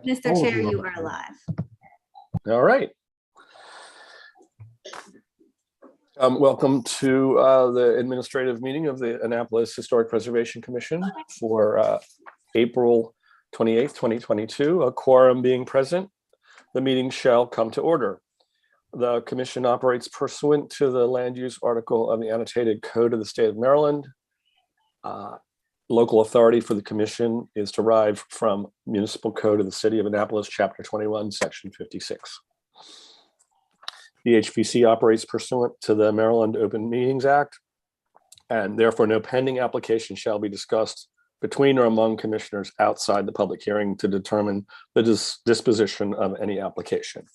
Mr. Chair, you are live. All right. Welcome to the administrative meeting of the Annapolis Historic Preservation Commission for April 28th, 2022. A quorum being present, the meeting shall come to order. The commission operates pursuant to the land use article of the annotated code of the state of Maryland. Local authority for the commission is derived from Municipal Code of the City of Annapolis, Chapter 21, Section 56. The HPC operates pursuant to the Maryland Open Meetings Act, and therefore no pending application shall be discussed between or among commissioners outside the public hearing to determine the disposition of any application.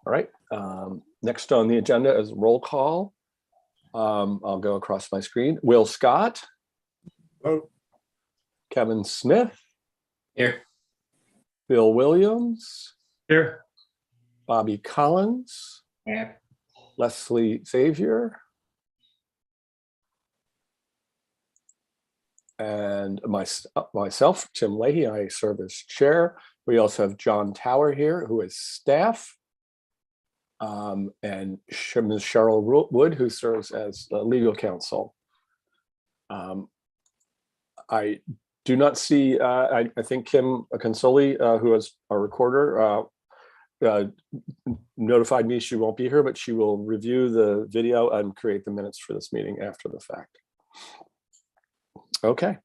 All right, next on the agenda is roll call. I'll go across my screen. Will Scott. Oh. Kevin Smith. Here. Bill Williams. Here. Bobby Collins. Here. Leslie Xavier. And myself, Tim Leahy, I serve as chair. We also have John Tower here, who is staff. And Ms. Cheryl Wood, who serves as legal counsel. I do not see, I think Kim Consoli, who is our recorder, notified me she won't be here, but she will review the video and create the minutes for this meeting after the fact. Okay.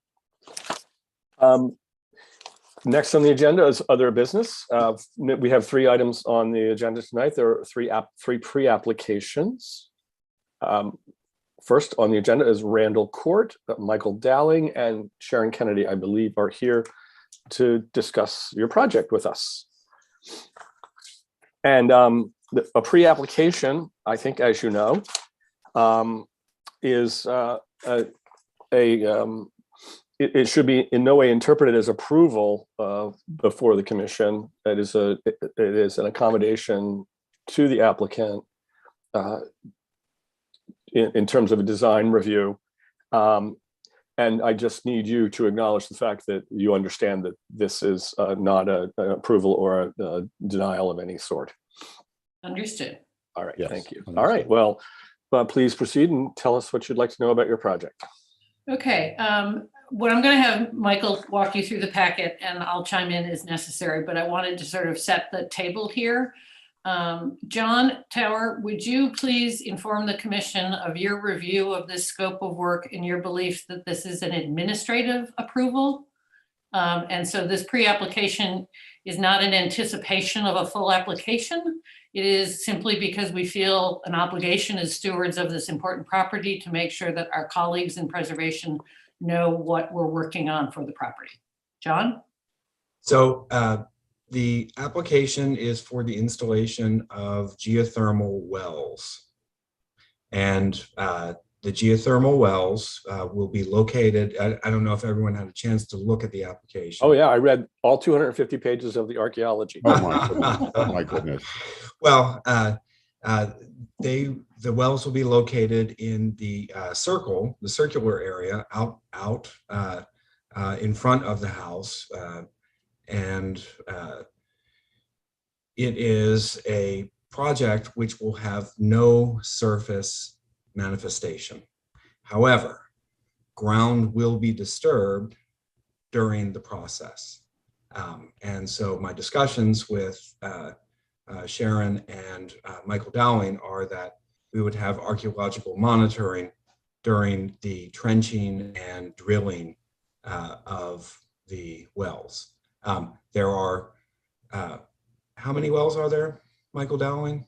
Next on the agenda is other business. We have 3 items on the agenda tonight. There are three pre-applications. First on the agenda is Randall Court. Michael Dowling and Sharon Kennedy, I believe, are here to discuss your project with us. And a pre-application, I think, as you know, is it should be in no way interpreted as approval before the commission. It is an accommodation to the applicant in terms of a design review. And I just need you to acknowledge the fact that you understand that this is not an approval or a denial of any sort. Understood. All right, Yes, thank you. understood. All right, well, please proceed and tell us what you'd like to know about your project. Okay, what I'm going to have Michael walk you through the packet and I'll chime in as necessary, but I wanted to sort of set the table here. John Tower, would you please inform the commission of your review of this scope of work and your belief that this is an administrative approval? And so this pre-application is not an anticipation of a full application. It is simply because we feel an obligation as stewards of this important property to make sure that our colleagues in preservation know what we're working on for the property. John? So the application is for the installation of geothermal wells. And the geothermal wells will be located, I don't know if everyone had a chance to look at the application. Oh yeah, I read all 250 pages of the archaeology. Oh my goodness. Oh my goodness. Well, the wells will be located in the circular area out in front of the house. And it is a project which will have no surface manifestation. However, ground will be disturbed during the process. And so my discussions with Sharon and Michael Dowling are that we would have archaeological monitoring during the trenching and drilling of the wells. There are, how many wells are there, Michael Dowling?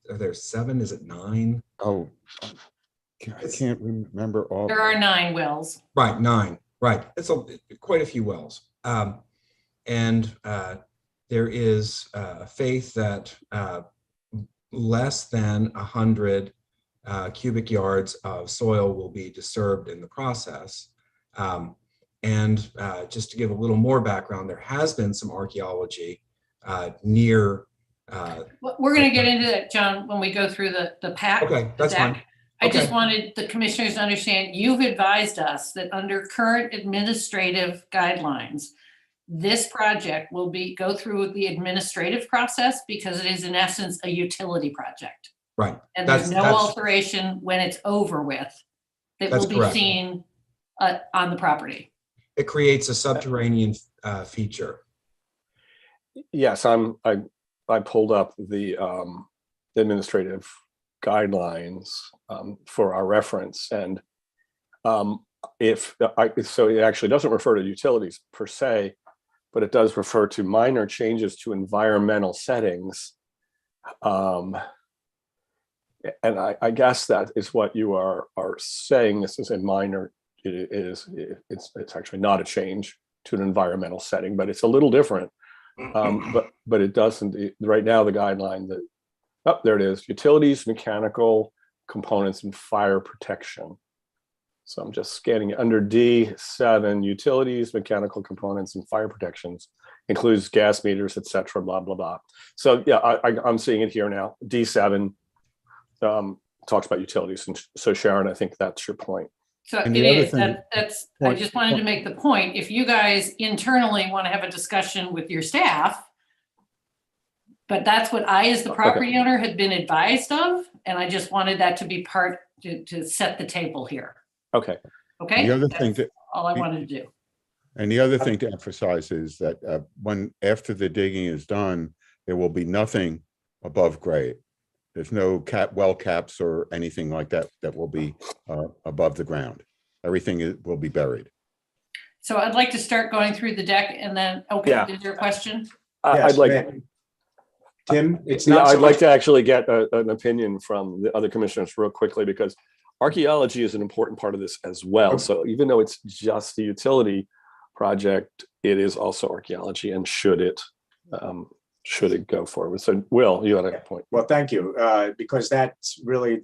Are there 7? Is it 9? Oh, I can't remember all. There are 9 wells. Right, 9. Right. It's quite a few wells. And there is faith that less than 100 cubic yards of soil will be disturbed in the process. And just to give a little more background, there has been some archaeology near. We're going to get into that, John, when we go through the pack. Okay, that's fine. I just wanted the commissioners to understand, you've advised us that under current administrative guidelines, this project will go through the administrative process because it is in essence a utility project. Right. And there's no alteration when it's over with that That's will be correct. seen on the property. It creates a subterranean feature. Yes, I pulled up the administrative guidelines for our reference, and so it actually doesn't refer to utilities per se, but it does refer to minor changes to environmental settings. And I guess that is what you are saying. This is a minor. It's actually not a change to an environmental setting, but it's a little different. But it doesn't. Right now, the guideline that there it is: utilities, mechanical components, and fire protection. So I'm just scanning it under D7: utilities, mechanical components, and fire protections includes gas meters, etc. Blah blah blah. So yeah, I'm seeing it here now. D7 talks about utilities, and so Sharon, I think that's your point. So it is. That's. I just wanted to make the point. If you guys internally want to have a discussion with your staff, but that's what I, as the property owner, had been advised of, and I just wanted that to be part to set the table here. Okay. Okay. The other thing all I wanted to do. And the other thing to emphasize is that after the digging is done, there will be nothing above grade. There's no well caps or anything like that that will be above the ground. Everything will be buried. So I'd like to start going through the deck, and then is there a question? I'd like Tim, it's not. I'd like to actually get an opinion from the other commissioners real quickly, because archaeology is an important part of this as well. Okay. So even though it's just the utility project, it is also archaeology, and should it go forward? So Will, you had a point. Well, thank you, because that's really,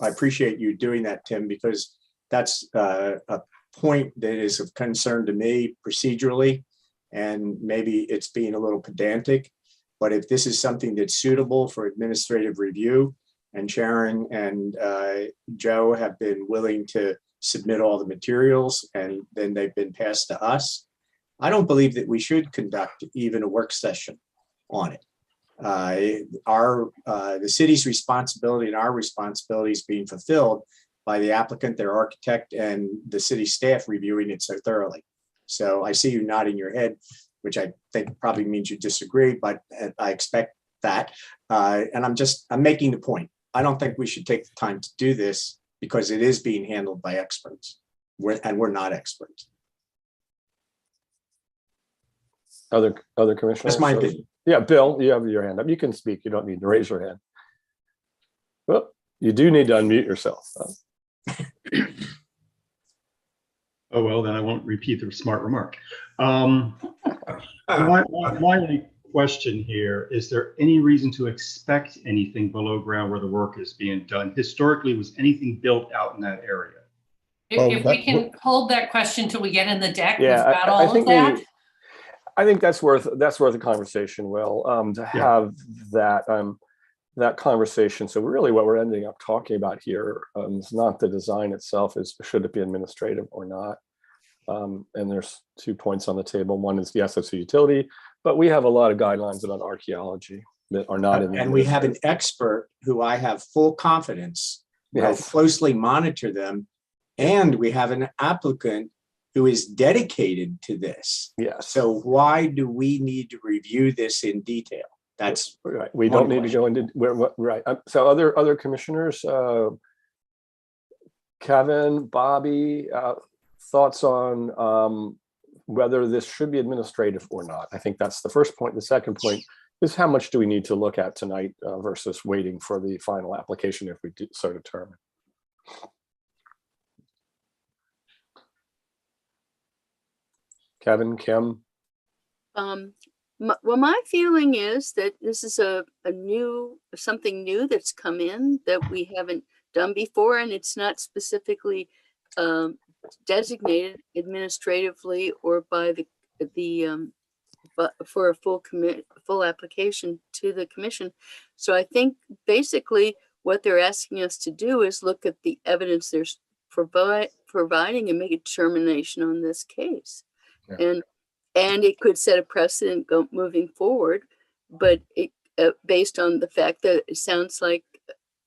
I appreciate you doing that, Tim, because that's a point that is of concern to me procedurally, and maybe it's being a little pedantic, but if this is something that's suitable for administrative review, and Sharon and Joe have been willing to submit all the materials, and then they've been passed to us, I don't believe that we should conduct even a work session on it. The city's responsibility and our responsibility is being fulfilled by the applicant, their architect, and the city staff reviewing it so thoroughly. So I see you nodding your head, which I think probably means you disagree, but I expect that. And I'm making the point. I don't think we should take the time to do this because it is being handled by experts. We're not experts. Other commissioners? That's my opinion. Yeah, Bill, you have your hand up. You can speak. You don't need to raise your hand. Well, you do need to unmute yourself. Oh, well, then I won't repeat the smart remark. My only question here, is there any reason to expect anything below ground where the work is being done? Historically, was anything built out in that area? If we can hold that question till we get in the deck, Yeah, we've got all of that. I think that's worth a conversation, Will, to have that conversation. So really what we're ending up talking about here is not the design itself, is should it be administrative or not. And there's 2 points on the table. One is, yes, it's a utility, but we have a lot of guidelines about archaeology that are not in the. And we have an expert who I have full confidence will closely monitor them. And we have an applicant who is dedicated to this. Yes. So why do we need to review this in detail? That's right. We don't need to go into right. So other commissioners, Kevin, Bobby, thoughts on whether this should be administrative or not. I think that's the first point. The second point is, how much do we need to look at tonight versus waiting for the final application if we do so determine. Kevin, Kim? Well, my feeling is that this is something new that's come in that we haven't done before, and it's not specifically designated administratively or by for a full application to the commission. So I think basically what they're asking us to do is look at the evidence they're providing and make a determination on this case. Yeah. And and it could set a precedent moving forward. But it, based on the fact that it sounds like,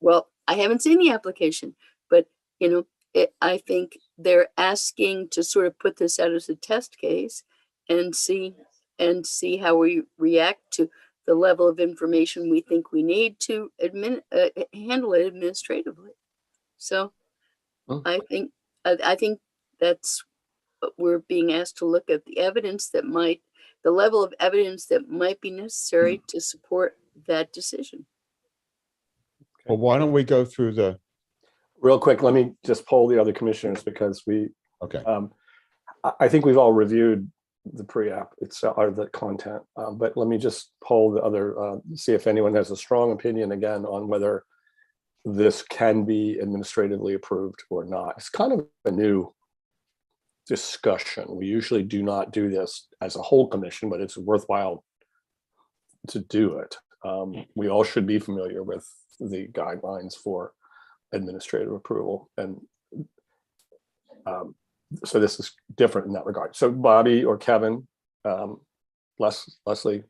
well, I haven't seen the application, but you know, I think they're asking to sort of put this out as a test case and see how we react to the level of information we think we need to handle it administratively. So I think that's what we're being asked to look at, the evidence that the level of evidence that might be necessary to support that decision. Well, why don't we go through the, Real quick, let me just poll the other commissioners because okay, I think we've all reviewed the pre-app itself or the content, but let me just poll the other, see if anyone has a strong opinion again on whether this can be administratively approved or not. It's kind of a new discussion. We usually do not do this as a whole commission, but it's worthwhile to do it. We all should be familiar with the guidelines for administrative approval, and so this is different in that regard. So Bobby or Kevin, Leslie.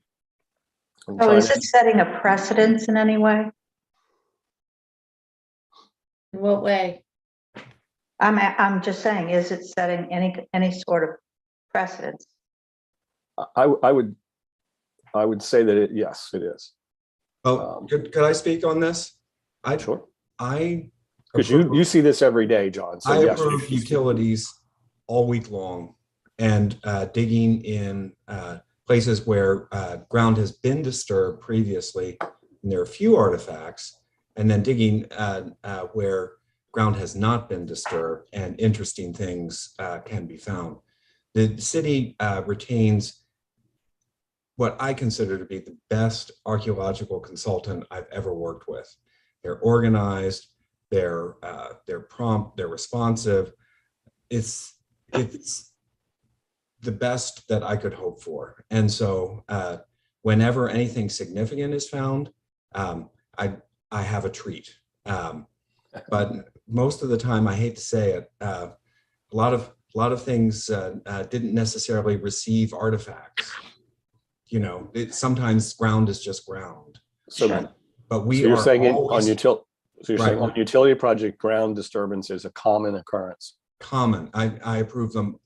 Oh, is it setting a precedence in any way? In what way? I'm just saying, is it setting any sort of precedence? I would say that yes, it is. Oh, could I speak on this? Sure. Because you see this every day, John. So I yes, approve utilities all week long, and digging in places where ground has been disturbed previously, and there are few artifacts, and then digging where ground has not been disturbed and interesting things can be found. The city retains what I consider to be the best archaeological consultant I've ever worked with. They're organized, they're prompt, they're responsive. It's the best that I could hope for. And so whenever anything significant is found, I have a treat. But most of the time, I hate to say it, a lot of things didn't necessarily receive artifacts. You know, sometimes ground is just ground. So, but we so you're are saying always so you're right. saying on utility project, ground disturbance is a common occurrence. Common. I approve them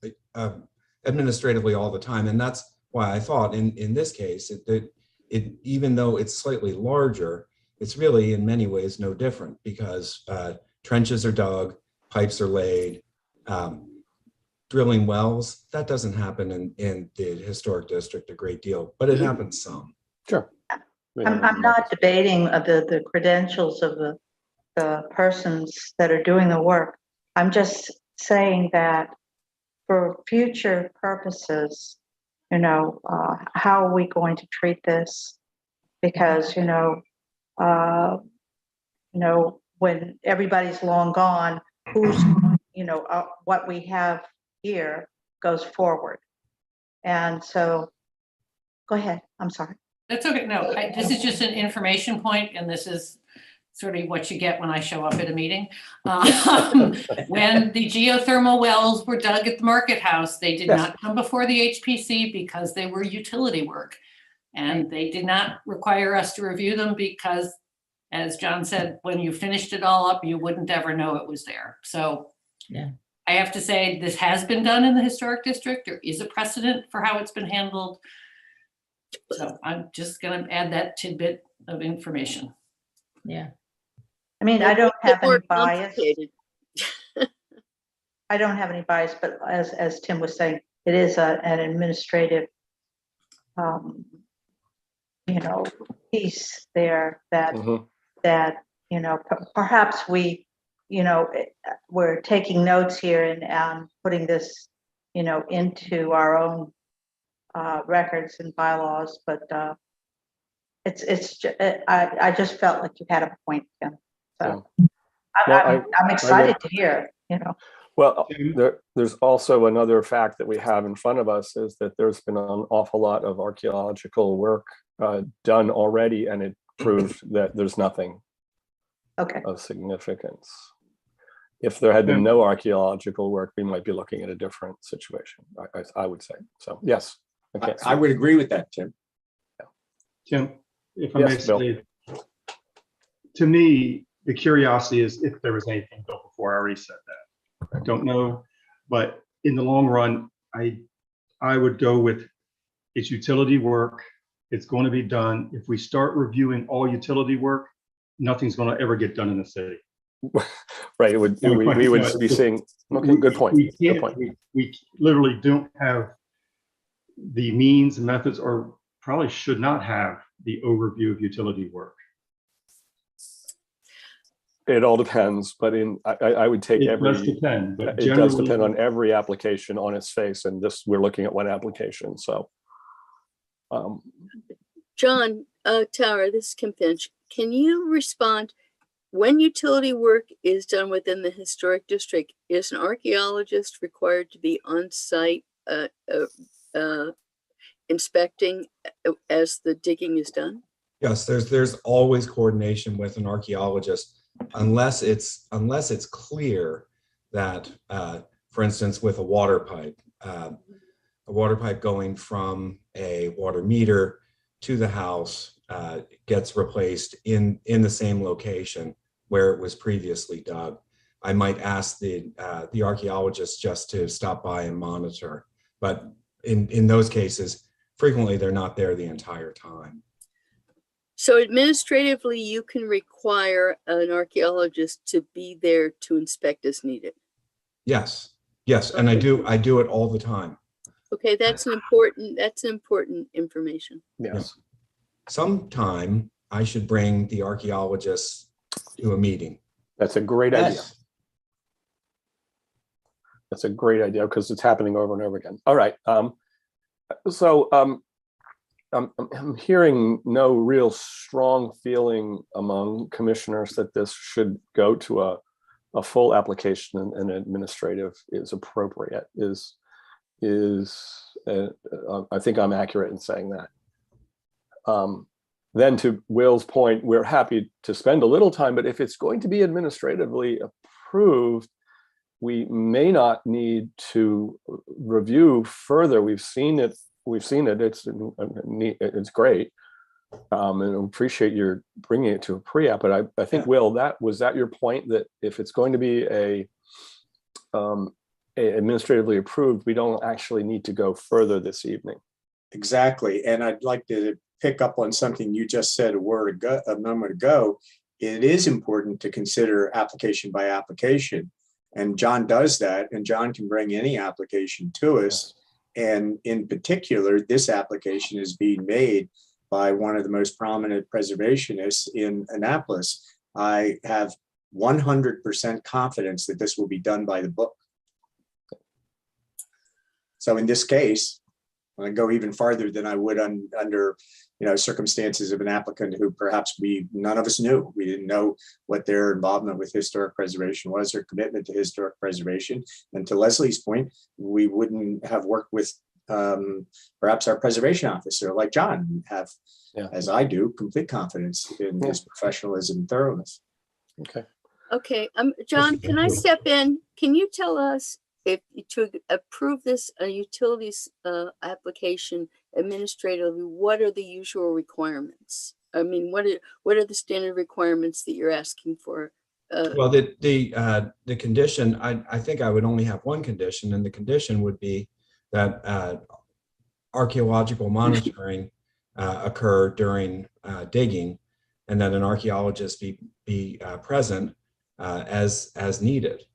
administratively all the time, and that's why I thought in this case it even though it's slightly larger, it's really in many ways no different, because trenches are dug, pipes are laid. Drilling wells, that doesn't happen in the historic district a great deal, but it happens some. Sure. I'm not debating the credentials of the persons that are doing the work. I'm just saying that for future purposes, you know, how are we going to treat this? Because, you know, when everybody's long gone, who's, you know, what we have here goes forward. And so, go ahead. I'm sorry. That's okay. No, this is just an information point, and this is sort of what you get when I show up at a meeting. When the geothermal wells were dug at the Market House, they did not come before the HPC because they were utility work. And they did not require us to review them because, as John said, when you finished it all up, you wouldn't ever know it was there. So Yeah. I have to say, this has been done in the historic district. There is a precedent for how it's been handled. So I'm just going to add that tidbit of information. Yeah. I mean, I don't have any More bias. complicated. I don't have any bias, but as Tim was saying, it is an administrative, you know, piece there that you know, perhaps we, you know, we're taking notes here and putting this, you know, into our own records and bylaws, but I just felt like you had a point, Tim. So I'm excited to hear, you know. Well, there's also another fact that we have in front of us is that there's been an awful lot of archaeological work done already, and it proved that there's nothing of significance. If there had been no archaeological work, we might be looking at a different situation, I would say. So, yes. Okay. I would agree with that, Tim. Tim, if I may Yes, Bill. say, to me, the curiosity is if there was anything built before. I already said that. I don't know, but in the long run, I would go with it's utility work. It's going to be done. If we start reviewing all utility work, nothing's going to ever get done in the city. Right. It would, we would be seeing, okay, good point. We Good can't, point. we literally don't have the means and methods, or probably should not have the overview of utility work. It all depends, but I would take It does depend, but it does generally, depend on every application on its face, and this, we're looking at one application, so. John Tower, this is Kim Finch. Can you respond? When utility work is done within the historic district, is an archaeologist required to be on site inspecting as the digging is done? Yes, there's always coordination with an archaeologist, unless it's clear that, for instance, with a water pipe going from a water meter to the house gets replaced in the same location where it was previously dug. I might ask the archaeologist just to stop by and monitor, but in those cases, frequently they're not there the entire time. So administratively, you can require an archaeologist to be there to inspect as needed. Yes, and I do it all the time. Okay, that's important information. Yes. Sometime I should bring the archaeologists to a meeting. That's a great idea. Yes. That's a great idea because it's happening over and over again. All right. I'm hearing no real strong feeling among commissioners that this should go to a full application and administrative is appropriate. I think I'm accurate in saying that. Then to Will's point, we're happy to spend a little time, but if it's going to be administratively approved, we may not need to review further. We've seen it. It's great. And I appreciate your bringing it to a pre-app, but I think, Will, was that your point, that if it's going to be a administratively approved, we don't actually need to go further this evening. Exactly. And I'd like to pick up on something you just said a moment ago. It is important to consider application by application. And John does that, and John can bring any application to us. And in particular, this application is being made by one of the most prominent preservationists in Annapolis. I have 100% confidence that this will be done by the book. So in this case, I'm going to go even farther than I would under circumstances of an applicant who perhaps none of us knew. We didn't know what their involvement with historic preservation was, their commitment to historic preservation. And to Leslie's point, we wouldn't have worked with perhaps our preservation officer like John, have, as I do, complete confidence in his professionalism and thoroughness. Okay. Okay, John, can I step in? Can you tell us if to approve this utilities application administratively, what are the usual requirements? I mean, what are the standard requirements that you're asking for? Well, the condition, I think I would only have one condition, and the condition would be that archaeological monitoring occur during digging, and that an archaeologist be present as needed.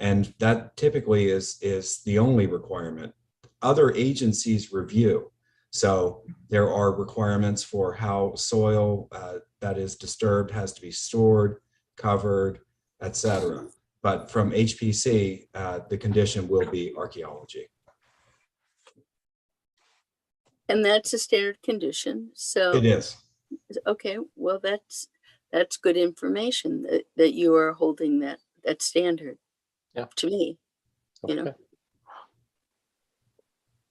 And that typically is the only requirement. Other agencies review. So there are requirements for how soil that is disturbed has to be stored, covered, etc. But from HPC, the condition will be archaeology. And that's a standard condition. So It is. Okay, well, that's good information that you are holding that standard. Yeah. To me, Okay.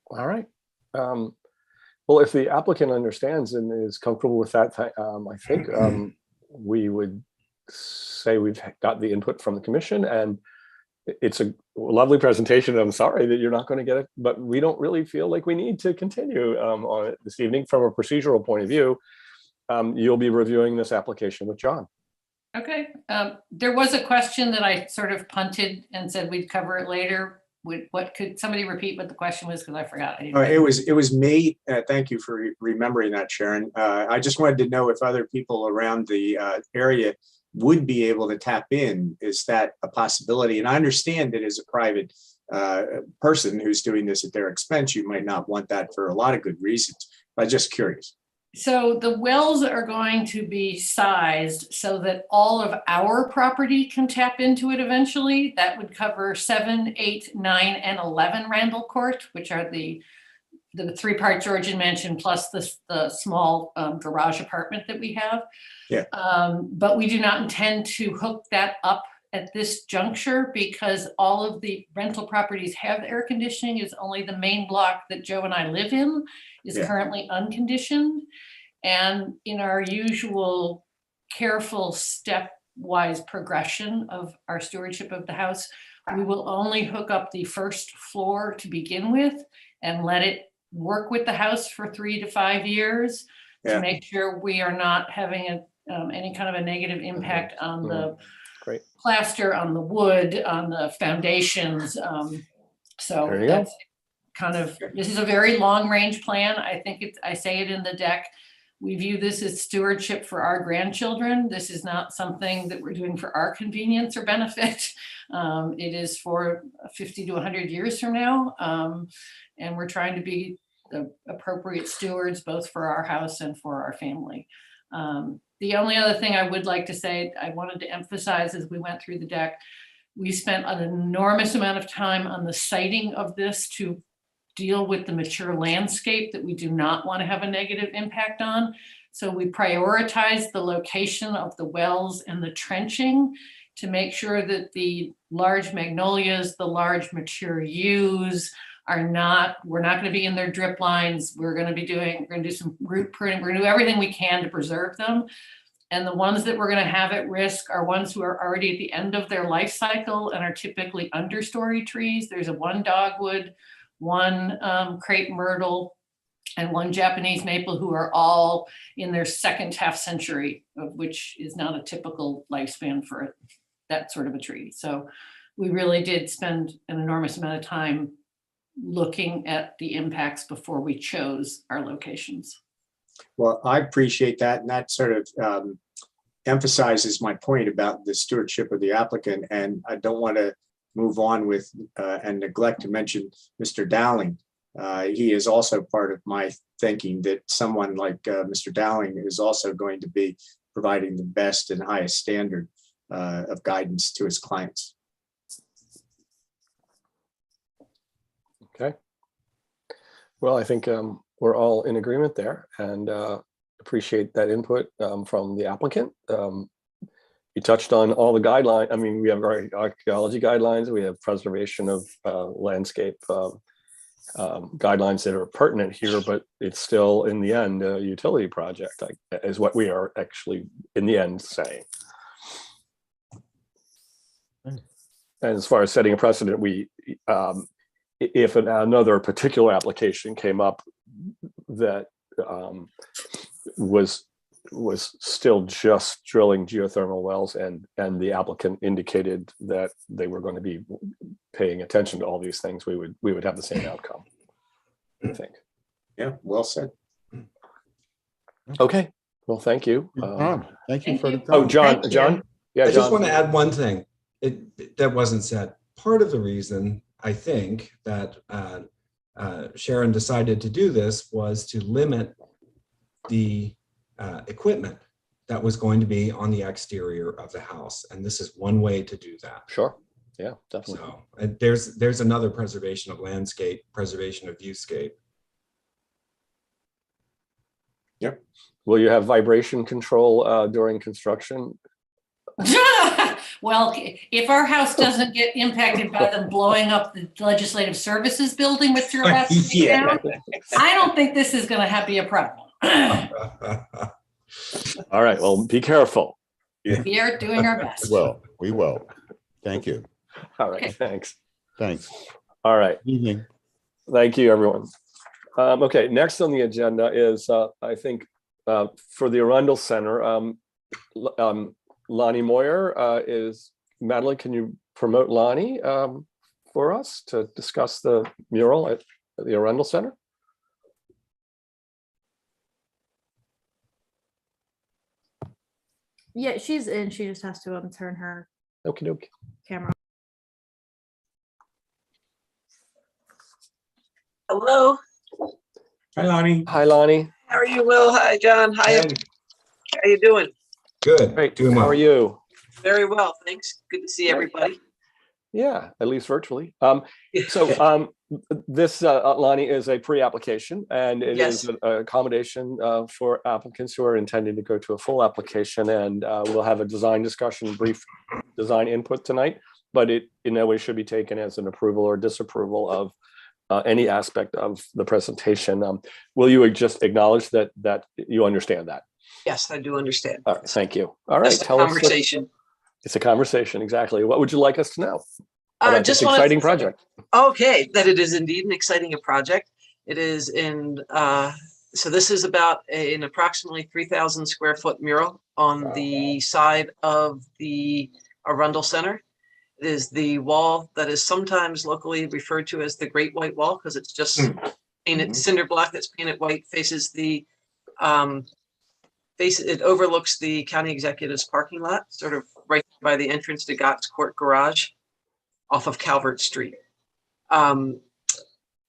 All right. Well, if the applicant understands and is comfortable with that, I think we would say we've got the input from the commission, and it's a lovely presentation. I'm sorry that you're not going to get it, but we don't really feel like we need to continue on it this evening. From a procedural point of view, you'll be reviewing this application with John. Okay, there was a question that I sort of punted and said we'd cover it later. What could somebody repeat what the question was? Because I forgot. It was me. Thank you for remembering that, Sharon. I just wanted to know if other people around the area would be able to tap in. Is that a possibility? And I understand that as a private person who's doing this at their expense, you might not want that for a lot of good reasons. But I'm just curious. So the wells are going to be sized so that all of our property can tap into it eventually. That would cover 7, 8, 9, and 11 Randall Court, which are the 3-part Georgian mansion plus the small garage apartment that we have. Yeah. But we do not intend to hook that up at this juncture because all of the rental properties have air conditioning. Is only the main block that Joe and I live in is currently unconditioned. And in our usual careful stepwise progression of our stewardship of the house, we will only hook up the first floor to begin with and let it work with the house for 3 to 5 years to make sure we are not having any kind of a negative impact on the plaster, on the wood, on the foundations. So that's kind of, this is a very long range plan. I think I say it in the deck. We view this as stewardship for our grandchildren. This is not something that we're doing for our convenience or benefit. It is for 50 to 100 years from now. And we're trying to be the appropriate stewards, both for our house and for our family. The only other thing I would like to say, I wanted to emphasize as we went through the deck, we spent an enormous amount of time on the siting of this to deal with the mature landscape that we do not want to have a negative impact on. So we prioritize the location of the wells and the trenching to make sure that the large magnolias, the large mature yews we're not going to be in their drip lines. We're going to do some root pruning. We're going to do everything we can to preserve them. And the ones that we're going to have at risk are ones who are already at the end of their life cycle and are typically understory trees. There's a 1 dogwood, 1 crepe myrtle, and 1 Japanese maple, who are all in their second half century, of which is not a typical lifespan for that sort of a tree. So we really did spend an enormous amount of time looking at the impacts before we chose our locations. Well, I appreciate that. And that sort of emphasizes my point about the stewardship of the applicant. And I don't want to move on with and neglect to mention Mr. Dowling. He is also part of my thinking that someone like Mr. Dowling is also going to be providing the best and highest standard of guidance to his clients. Okay. Well, I think we're all in agreement there, and appreciate that input from the applicant. You touched on all the guidelines. I mean, we have our archaeology guidelines, we have preservation of landscape guidelines that are pertinent here, but it's still in the end a utility project, is what we are actually in the end saying. And as far as setting a precedent, we if another particular application came up that was still just drilling geothermal wells, and the applicant indicated that they were going to be paying attention to all these things, we would have the same outcome, I think. Yeah, well said. Okay, well, thank you. Thank you for the time. Oh, John, Thank John? you. Yeah, I John. just want to add one thing that wasn't said. Part of the reason I think that Sharon decided to do this was to limit the equipment that was going to be on the exterior of the house. And this is one way to do that. Sure. Yeah, definitely. So and there's another preservation of landscape, preservation of viewscape. Yep. Will you have vibration control during construction? Well, if our house doesn't get impacted by them blowing up the Legislative Services building, which you're about to take down, I don't think this is going to be a problem. All right, well, be careful. We are doing our best. Well, we will. Thank you. All right, Okay. thanks. Thanks. All right, Evening. thank you, everyone. Okay, next on the agenda is, I think, for the Arundel Center, Lonnie Moyer is, Madeline, can you promote Lonnie for us to discuss the mural at the Arundel Center? Yeah, she's in. She just has to turn her Okie dokie. camera. Hello, Hi, Lonnie. Hi, Lonnie. how are you, Will? Hi, John. Hi, Good. how you doing? Good. Great. Doing How well. are you? Very well, thanks. Good to see everybody. Yeah, at least virtually. This, Lonnie, is a pre-application, and it Yes. is an accommodation for applicants who are intending to go to a full application. And we'll have a design discussion, brief design input tonight, but it in no way should be taken as an approval or disapproval of any aspect of the presentation. Will you just acknowledge that you understand that? Yes, I do understand. All right, thank you. All right, Just a tell us. conversation. It's a conversation, exactly. What would you like us to know about this Just wanted- exciting project? Okay, that it is indeed an exciting project. It is in, so this is about an approximately 3,000 square foot mural on the side of the Arundel Center. It is the wall that is sometimes locally referred to as the Great White Wall because it's just painted cinder block that's painted white, faces the it overlooks the county executive's parking lot, sort of right by the entrance to Gott's Court Garage off of Calvert Street.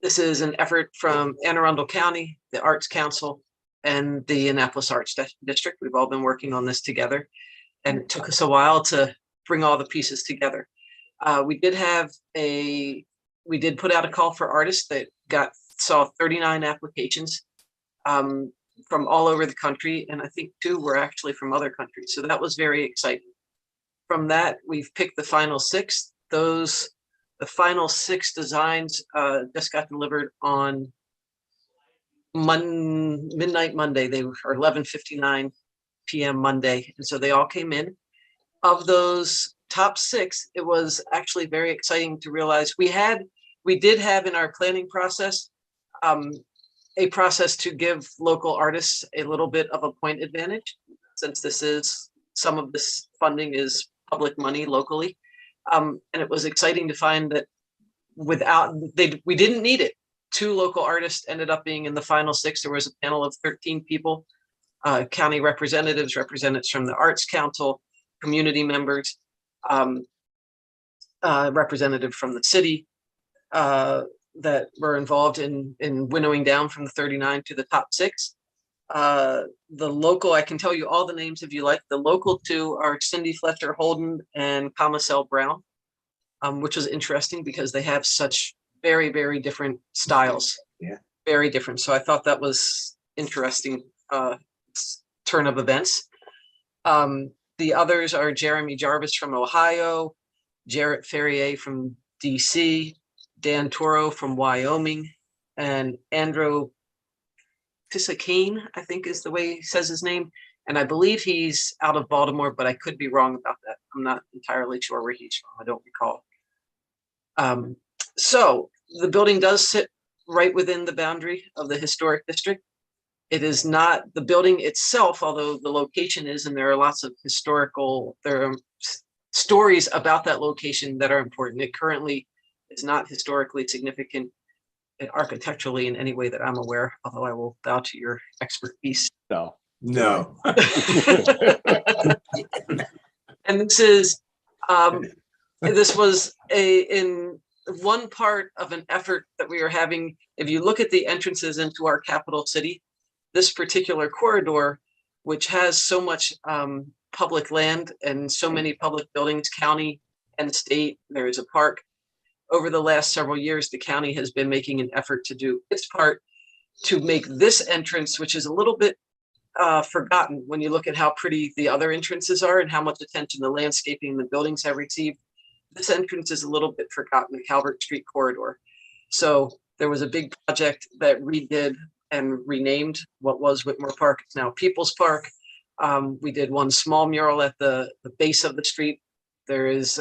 This is an effort from Anne Arundel County, the Arts Council, and the Annapolis Arts District. We've all been working on this together, and it took us a while to bring all the pieces together. We did put out a call for artists that saw 39 applications from all over the country, and I think 2 were actually from other countries. So that was very exciting. From that, we've picked the final 6. The final 6 designs just got delivered on midnight Monday. They were 11:59 p.m. Monday, and so they all came in. Of those top 6, it was actually very exciting to realize we did have in our planning process a process to give local artists a little bit of a point advantage, since some of this funding is public money locally. And it was exciting to find that we didn't need it. 2 local artists ended up being in the final 6. There was a panel of 13 people, county representatives from the Arts Council, community members, representative from the city, that were involved in winnowing down from the 39 to the top 6. The local, I can tell you all the names if you like. The local 2 are Cindy Fletcher Holden and Commacell Brown, which was interesting because they have such very, very different styles. Yeah. Very different. So I thought that was interesting turn of events. The others are Jeremy Jarvis from Ohio, Jarrett Ferrier from DC, Dan Toro from Wyoming, and Andrew Pisakane, I think is the way he says his name. And I believe he's out of Baltimore, but I could be wrong about that. I'm not entirely sure where he's from. I don't recall. So the building does sit right within the boundary of the historic district. It is not the building itself, although the location is, and there are lots of there are stories about that location that are important. It currently is not historically significant architecturally in any way that I'm aware, although I will bow to your expertise. No. And this was in one part of an effort that we are having. If you look at the entrances into our capital city, this particular corridor, which has so much public land and so many public buildings, county and state, there is a park. Over the last several years, the county has been making an effort to do its part to make this entrance, which is a little bit forgotten when you look at how pretty the other entrances are and how much attention the landscaping and the buildings have received. This entrance is a little bit forgotten, the Calvert Street corridor. So there was a big project that redid and renamed what was Whitmore Park. It's now People's Park. We did one small mural at the base of the street. There is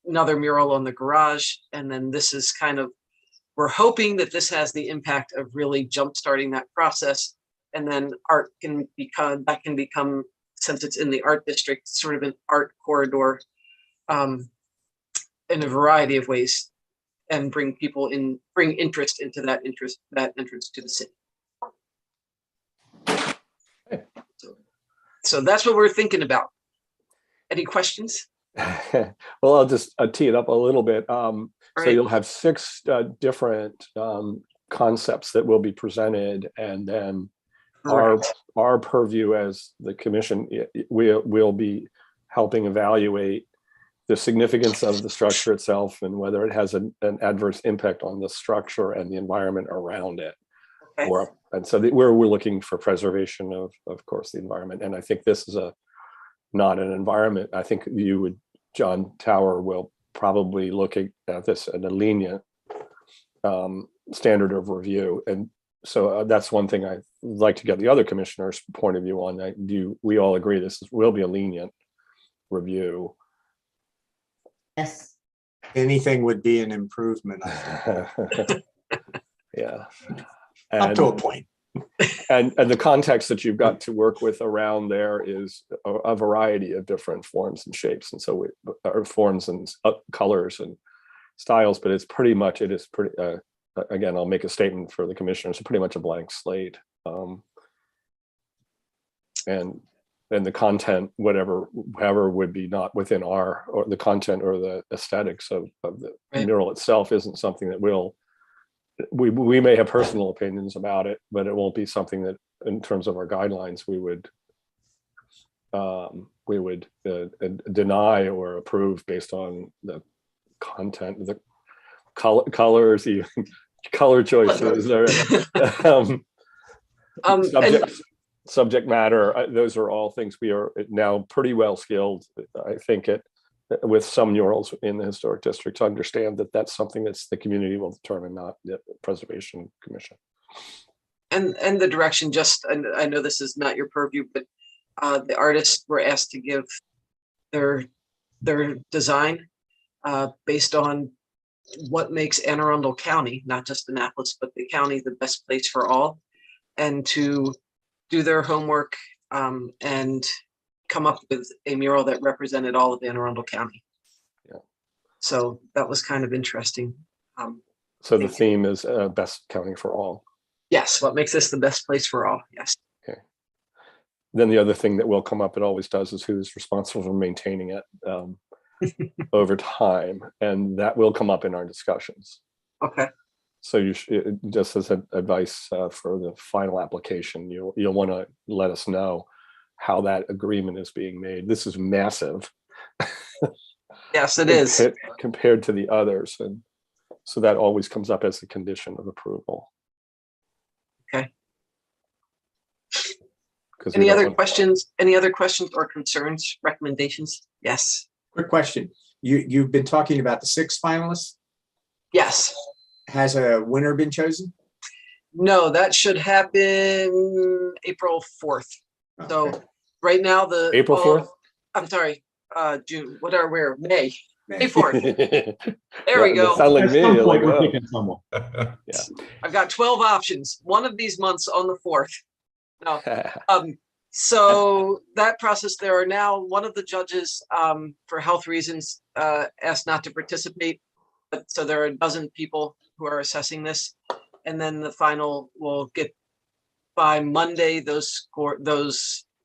another mural on the garage. And then this is kind of, we're hoping that this has the impact of really jumpstarting that process. And then art can become, since it's in the art district, sort of an art corridor in a variety of ways, and bring interest into that entrance to the city. So that's what we're thinking about. Any questions? Well, I'll just tee it up a little bit. So Right. you'll have 6 different concepts that will be presented, and then Correct. our purview as the commission, we'll be helping evaluate the significance of the structure itself and whether it has an adverse impact on the structure and the environment around it. Okay. And so we're looking for preservation of course, the environment. And I think this is not an environment. I think John Tower will probably look at this at a lenient standard of review. And so that's one thing I'd like to get the other commissioners' point of view on. We all agree this will be a lenient review? Yes. Anything would be an improvement, I think, Yeah. up to a point. And the context that you've got to work with around there is a variety of different forms and shapes, and so forms and colors and styles. But it is pretty. Again, I'll make a statement for the commissioners. It's pretty much a blank slate, and the content, however, would be not within the content or the aesthetics of the Right. mural itself isn't something that we may have personal opinions about it, but it won't be something that, in terms of our guidelines, we would deny or approve based on the content, the colors, the color choices, or subject matter. Those are all things we are now pretty well skilled, I think, with some murals in the historic district, to understand that that's something that's the community will determine, not the Preservation Commission. And the direction, I know this is not your purview, but the artists were asked to give their design based on what makes Anne Arundel County, not just Annapolis, but the county, the best place for all, and to do their homework and come up with a mural that represented all of Anne Arundel County. Yeah. So that was kind of interesting. So the theme is best county for all. Yes, what makes this the best place for all? Yes. Okay. Then the other thing that will come up, it always does, is who's responsible for maintaining it over time, and that will come up in our discussions. Okay. So just as advice for the final application, you'll want to let us know how that agreement is being made. This is massive. Yes, it is. Compared to the others, and so that always comes up as a condition of approval. Okay. Any other questions? Any other questions or concerns, recommendations? Yes. Quick question. You've been talking about the 6 finalists. Yes. Has a winner been chosen? No, that should happen April 4th. So Okay. right now April 4th? I'm sorry, June. What are we? May May. 4th. There we go. Sound like At me. some point, Like, we're oh. picking someone. Yeah. I've got 12 options. One of these months on the 4th. No. So that process, there are now, one of the judges for health reasons asked not to participate. But so there are a dozen people who are assessing this. And then the final will get by Monday, those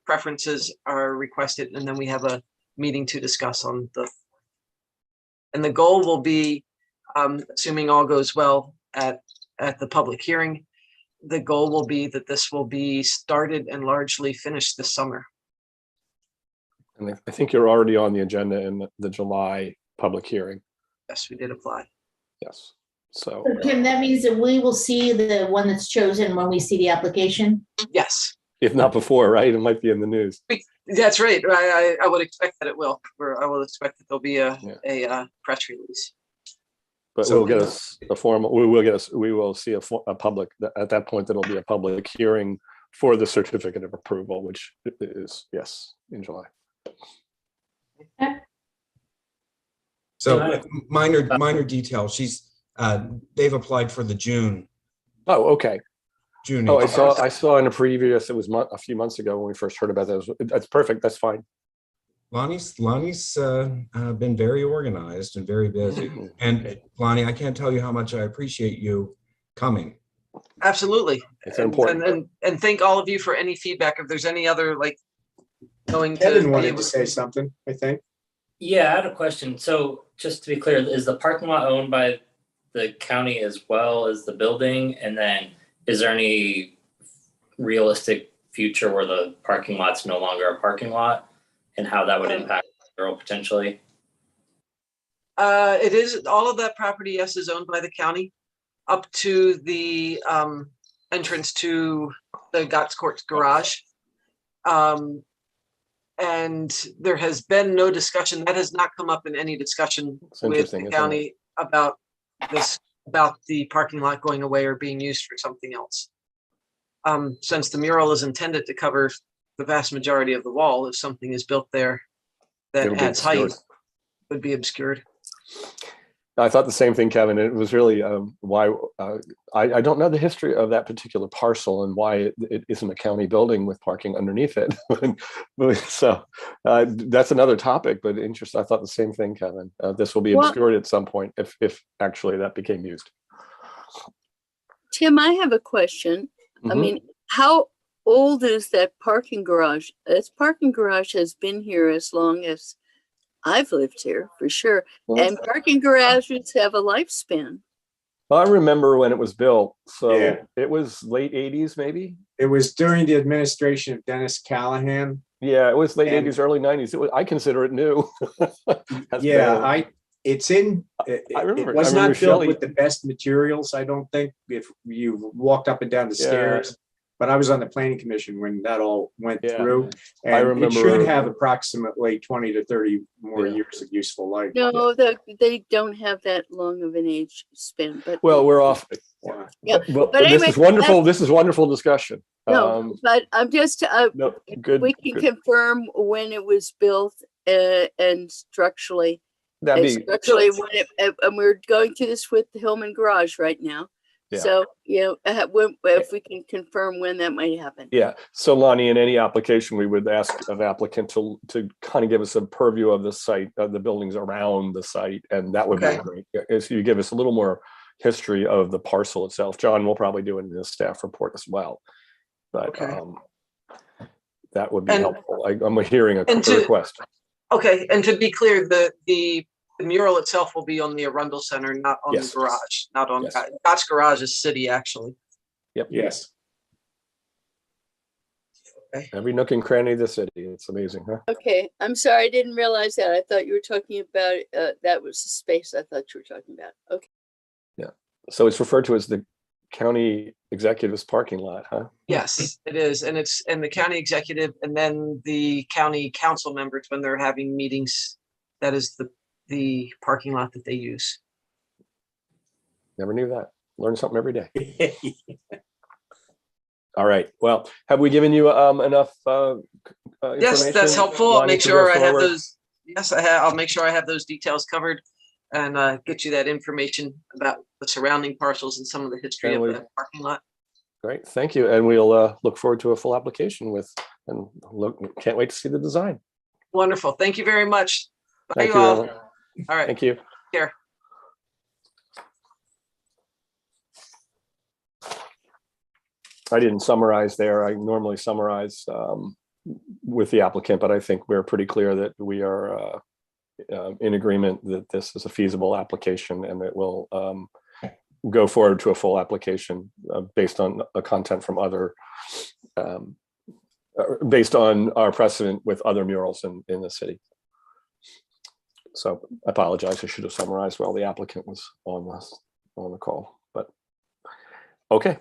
preferences are requested. And then we have a meeting to discuss on and the goal will be, assuming all goes well at the public hearing, the goal will be that this will be started and largely finished this summer. And I think you're already on the agenda in the July public hearing. Yes, we did apply. Yes. So So Kim, that means that we will see the one that's chosen when we see the application? Yes, if not before, right? It might be in the news. that's right. I would expect that it will. I will expect that there'll be a press release. But So- we'll get us a formal, we will see a public, at that point, there'll be a public hearing for the certificate of approval, which is, yes, in July. So minor detail. They've applied for the June. Oh, okay. June. Oh, 18th. I saw in a previous, it was a few months ago when we first heard about that. That's perfect. That's fine. Lonnie's been very organized and very busy. And Lonnie, I can't tell you how much I appreciate you coming. Absolutely. It's important. And thank all of you for any feedback. If there's any other, like, going to. Kevin wanted to say something, I think. Yeah, I had a question. So just to be clear, is the parking lot owned by the county as well as the building? And then is there any realistic future where the parking lot's no longer a parking lot and how that would impact Mural potentially? It is, all of that property, yes, is owned by the county up to the entrance to the Gots Court garage. And there has been no discussion, that has not come up in any discussion with the county about this, about the parking lot going away or being used for something else. Since the mural is intended to cover the vast majority of the wall, if something is built there that adds height, would be obscured. I thought the same thing, Kevin. It was really why I don't know the history of that particular parcel and why it isn't a county building with parking underneath it. So that's another topic, but interesting. I thought the same thing, Kevin. This will be obscured at some point if actually that became used. Tim, I have a question. I mean, how old is that parking garage? This parking garage has been here as long as I've lived here, for sure. And parking garages have a lifespan. Well, I remember when it was built. So it was late 80s, maybe? It was during the administration of Dennis Callahan. Yeah, it was late 80s, early 90s. I consider it new. Yeah, it was not built with the best materials, I don't think, if you walked up and down the stairs. But I was on the planning commission when that all went through. And I remember, it should have approximately 20 to 30 more years of useful life. No, they don't have that long of an age span. But well, we're off. Yeah, but anyway, this is wonderful. This is wonderful discussion. No, but I'm just good. We can confirm when it was built and structurally. That'd be structurally when and we're going through this with the Hillman Garage right now. Yeah. So, if we can confirm when that might happen. Yeah. So Lonnie, in any application, we would ask an applicant to kind of give us a purview of the site, of the buildings around the site. And that would be great. If you give us a little more history of the parcel itself. John will probably do it in his staff report as well. But that would be helpful. I'm hearing a request. Okay. And to be clear, the mural itself will be on the Arundel Center, not on the garage, not on Gots Garage is city, actually. Yep. Yes. Okay. Every nook and cranny of the city. It's amazing, huh? Okay. I'm sorry. I didn't realize that. I thought you were talking about, that was the space I thought you were talking about. Okay. Yeah. So it's referred to as the county executive's parking lot, huh? Yes, it is. And it's the county executive and then the county council members when they're having meetings. That is the parking lot that they use. Never knew that. Learn something every day. All right. Well, have we given you enough information? Yes, that's helpful. I'll make sure I have those. Yes, I have. I'll make sure I have those details covered and get you that information about the surrounding parcels and some of the history of the parking lot. Great. Thank you. And we'll look forward to a full application can't wait to see the design. Wonderful. Thank you very much. Bye, Thank you you all. All right. Thank you. Take care. I didn't summarize there. I normally summarize with the applicant, but I think we're pretty clear that we are in agreement that this is a feasible application and it will go forward to a full application based on the content from other, based on our precedent with other murals in the city. So I apologize. I should have summarized while the applicant was on the call, but okay.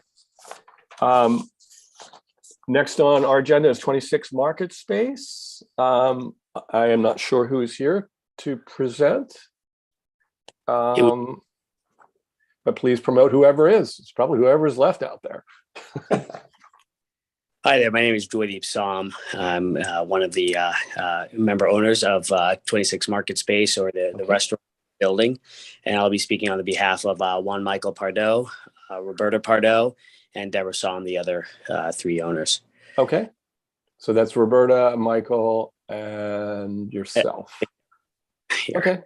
Next on our agenda is 26 Market Space. I am not sure who is here to present. But please promote whoever is. It's probably whoever is left out there. Hi there, my name is Joydeep Som. I'm one of the member owners of 26 Market Space, or the restaurant building. And I'll be speaking on the behalf of one Michael Pardo, Roberta Pardo, and Deborah Somm, the other three owners. Okay. So that's Roberta, Michael, and yourself. Here. Okay.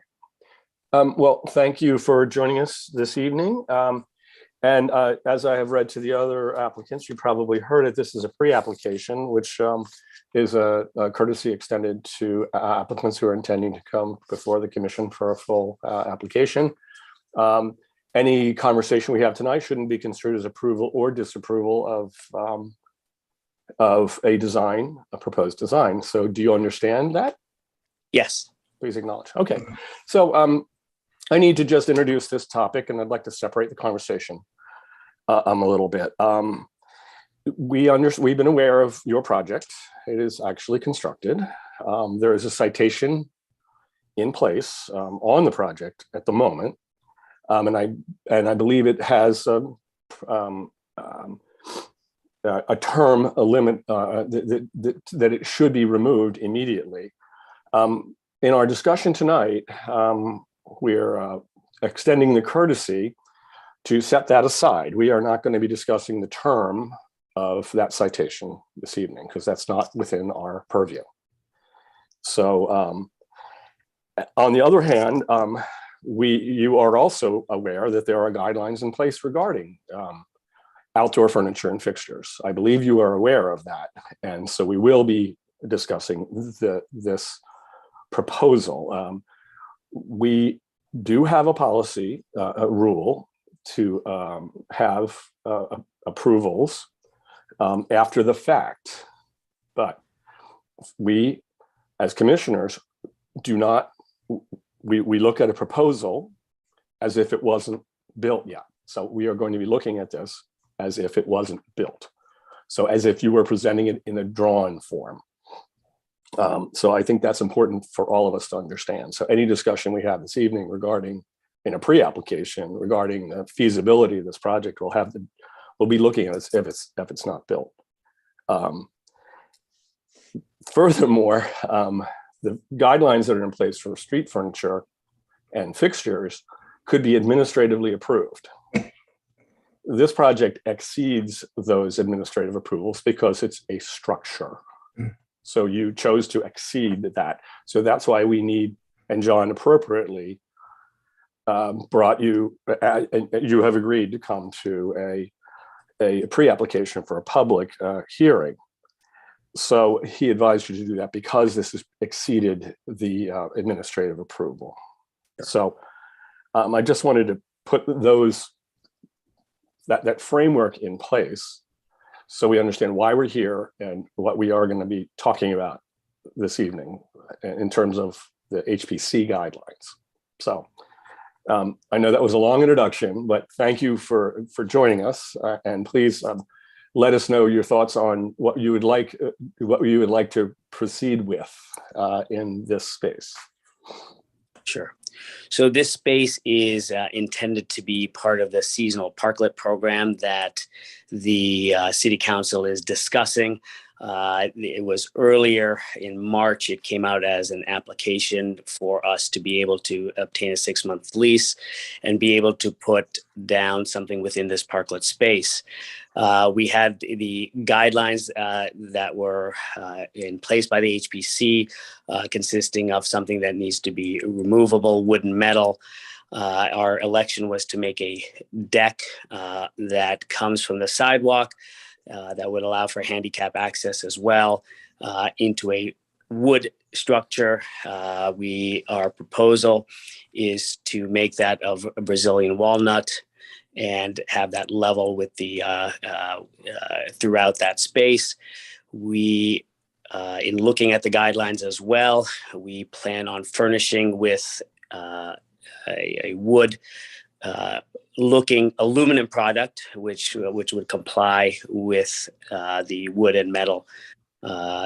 Well, thank you for joining us this evening. And as I have read to the other applicants, you probably heard it. This is a pre-application, which is a courtesy extended to applicants who are intending to come before the commission for a full application. Any conversation we have tonight shouldn't be construed as approval or disapproval of a design, a proposed design. So do you understand that? Yes. Please acknowledge. Okay. So I need to just introduce this topic, and I'd like to separate the conversation a little bit. We've been aware of your project. It is actually constructed. There is a citation in place on the project at the moment, and I believe it has a term, a limit that it should be removed immediately. In our discussion tonight, we're extending the courtesy to set that aside. We are not going to be discussing the term of that citation this evening because that's not within our purview. So on the other hand, you are also aware that there are guidelines in place regarding outdoor furniture and fixtures. I believe you are aware of that. And so we will be discussing this proposal. We do have a policy, a rule to have approvals after the fact, but we as commissioners do not, we look at a proposal as if it wasn't built yet. So we are going to be looking at this as if it wasn't built. So as if you were presenting it in a drawn form. So I think that's important for all of us to understand. So any discussion we have this evening regarding in a pre-application regarding the feasibility of this project, we'll be looking at it if it's not built. Furthermore, the guidelines that are in place for street furniture and fixtures could be administratively approved. This project exceeds those administrative approvals because it's a structure. So you chose to exceed that. So that's why we need, and John appropriately brought you, you have agreed to come to a pre-application for a public hearing. So he advised you to do that because this has exceeded the administrative approval. So I just wanted to put that framework in place so we understand why we're here and what we are going to be talking about this evening in terms of the HPC guidelines. So I know that was a long introduction, but thank you for joining us, and please let us know your thoughts on what you would like to proceed with in this space. Sure. So this space is intended to be part of the seasonal parklet program that the City Council is discussing. It was earlier in March, it came out as an application for us to be able to obtain a 6-month lease and be able to put down something within this parklet space. We had the guidelines that were in place by the HPC, consisting of something that needs to be removable, wood and metal. Our election was to make a deck that comes from the sidewalk that would allow for handicap access as well into a wood structure. Our proposal is to make that of a Brazilian walnut and have that level with the throughout that space. We, in looking at the guidelines as well, we plan on furnishing with a wood looking aluminum product, which would comply with the wood and metal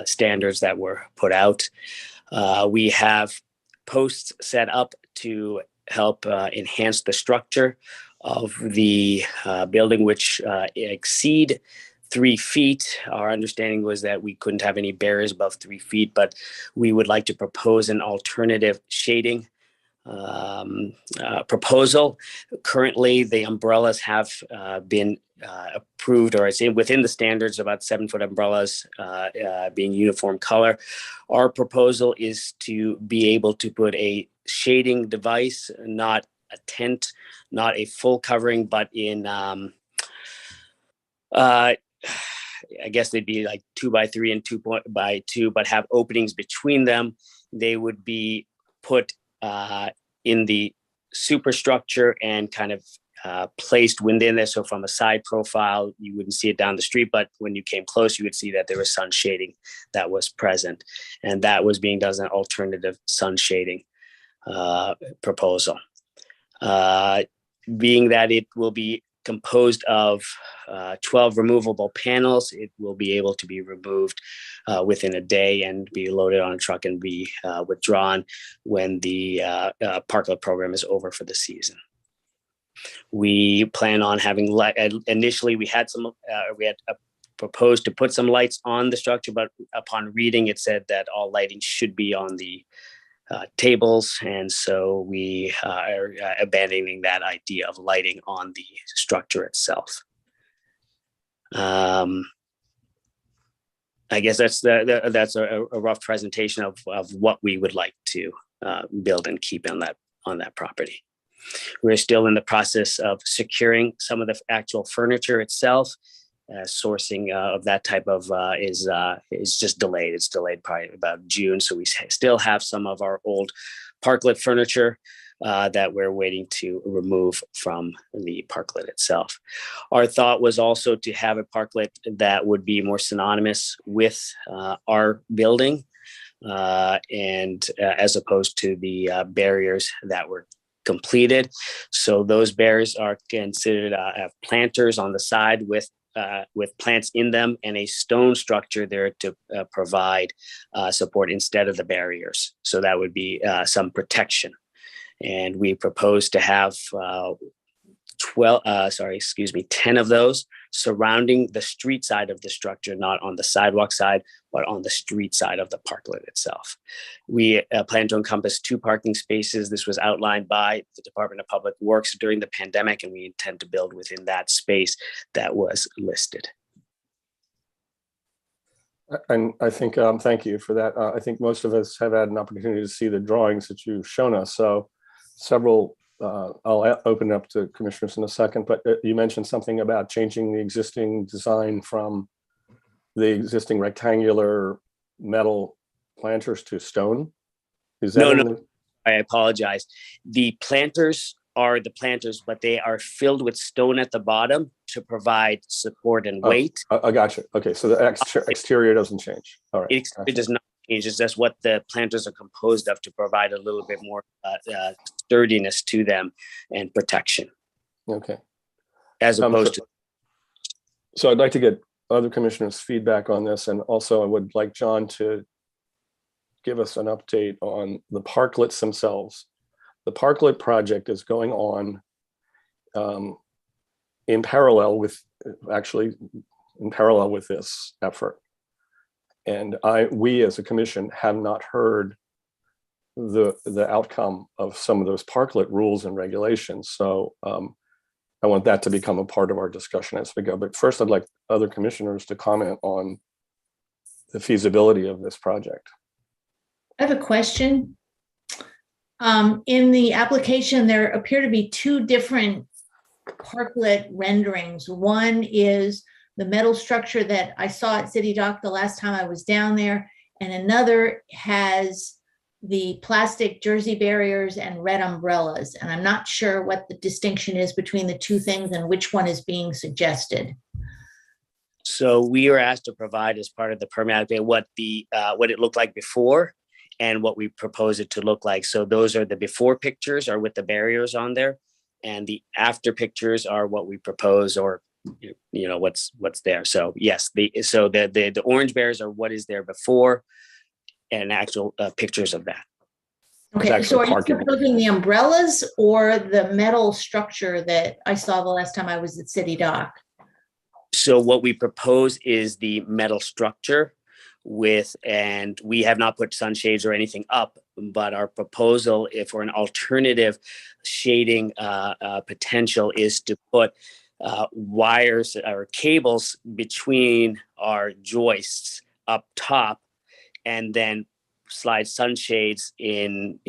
standards that were put out. We have posts set up to help enhance the structure of the building, which exceed 3 feet. Our understanding was that we couldn't have any barriers above 3 feet, but we would like to propose an alternative shading proposal. Currently, the umbrellas have been approved, or it's within the standards, about 7-foot umbrellas being uniform color. Our proposal is to be able to put a shading device, not a tent, not a full covering, but in I guess they'd be like 2x3 and 2x2, but have openings between them. They would be put in the superstructure and kind of placed within there. So from a side profile, you wouldn't see it down the street, but when you came close, you would see that there was sun shading that was present. And that was being done as an alternative sun shading proposal. Being that it will be composed of 12 removable panels, it will be able to be removed within a day and be loaded on a truck and be withdrawn when the parklet program is over for the season. We plan on having initially we had proposed to put some lights on the structure, but upon reading it said that all lighting should be on the tables, and so we are abandoning that idea of lighting on the structure itself. I guess that's a rough presentation of what we would like to build and keep on that property. We're still in the process of securing some of the actual furniture itself. Sourcing of that type of is just delayed. It's delayed probably about June. So we still have some of our old parklet furniture that we're waiting to remove from the parklet itself. Our thought was also to have a parklet that would be more synonymous with our building and as opposed to the barriers that were completed. So those barriers are considered planters on the side with plants in them and a stone structure there to provide support instead of the barriers. So that would be some protection. And we propose to have 10 of those surrounding the street side of the structure, not on the sidewalk side, but on the street side of the parklet itself. We plan to encompass 2 parking spaces. This was outlined by the Department of Public Works during the pandemic, and we intend to build within that space that was listed. And I think, thank you for that. I think most of us have had an opportunity to see the drawings that you've shown us. So several, I'll open up to commissioners in a second, but you mentioned something about changing the existing design from the existing rectangular metal planters to stone. Is that no, I apologize. The planters are the planters, but they are filled with stone at the bottom to provide support and weight. I got you. Okay, so the exterior doesn't change. All right. It does not change. It's just what the planters are composed of to provide a little bit more sturdiness to them and protection. Okay. As opposed to. So I'd like to get other commissioners' feedback on this, and also I would like John to give us an update on the parklets themselves. The parklet project is going on in parallel with this effort. And we as a commission have not heard the outcome of some of those parklet rules and regulations. So I want that to become a part of our discussion as we go. But first, I'd like other commissioners to comment on the feasibility of this project. I have a question. In the application, there appear to be 2 different parklet renderings. One is the metal structure that I saw at City Dock the last time I was down there, and another has the plastic jersey barriers and red umbrellas. And I'm not sure what the distinction is between the 2 things and which one is being suggested. So we were asked to provide as part of the permit what it looked like before and what we propose it to look like. So those are the before pictures are with the barriers on there, and the after pictures are what we propose, or what's there. So yes, the orange barriers are what is there before, and actual pictures of that. Okay, so are you proposing the umbrellas or the metal structure that I saw the last time I was at City Dock? So what we propose is the metal structure and we have not put sunshades or anything up, but our proposal for an alternative shading potential is to put wires or cables between our joists up top, and then slide sunshades in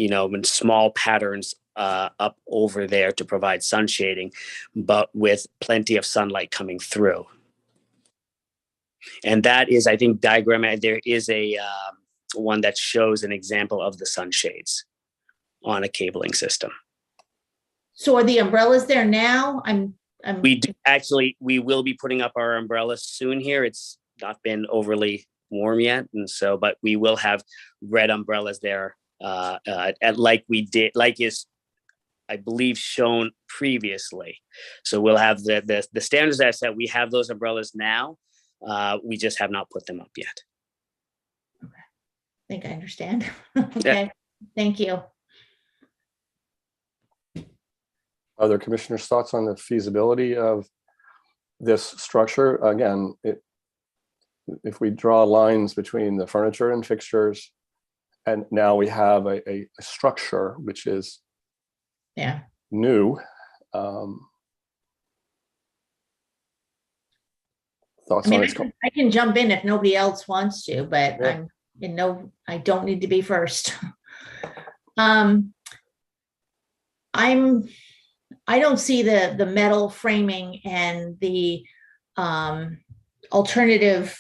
small patterns up over there to provide sun shading, but with plenty of sunlight coming through. And that is, I think, diagram. There is a one that shows an example of the sunshades on a cabling system. So are the umbrellas there now? We will be putting up our umbrellas soon here. It's not been overly warm yet, and so, but we will have red umbrellas there, like is, I believe, shown previously. So we'll have the standards that set. We have those umbrellas now. We just have not put them up yet. Okay. I think I understand. Okay. Yeah. Thank you. Other commissioners' thoughts on the feasibility of this structure? Again, if we draw lines between the furniture and fixtures, and now we have a structure which is new. Thoughts on it? I can jump in if nobody else wants to, but I don't need to be first. I don't see the metal framing and the alternative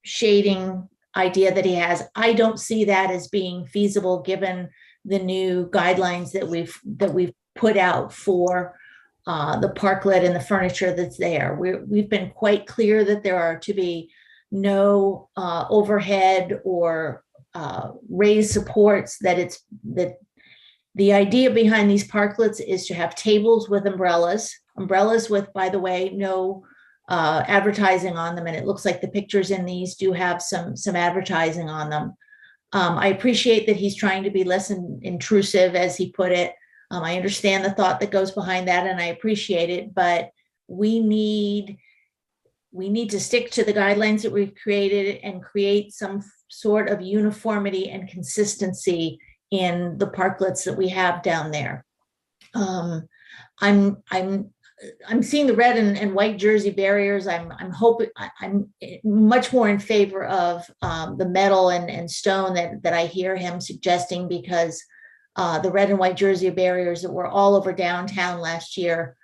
shading idea that he has. I don't see that as being feasible given the new guidelines that we've put out for the parklet and the furniture that's there. We've been quite clear that there are to be no overhead or raised supports, that the idea behind these parklets is to have tables with umbrellas with, by the way, no advertising on them. And it looks like the pictures in these do have some advertising on them. I appreciate that he's trying to be less intrusive, as he put it. I understand the thought that goes behind that, and I appreciate it, but we need to stick to the guidelines that we've created and create some sort of uniformity and consistency in the parklets that we have down there. I'm seeing the red and white jersey barriers. I'm much more in favor of the metal and stone that I hear him suggesting, because the red and white jersey barriers that were all over downtown last year,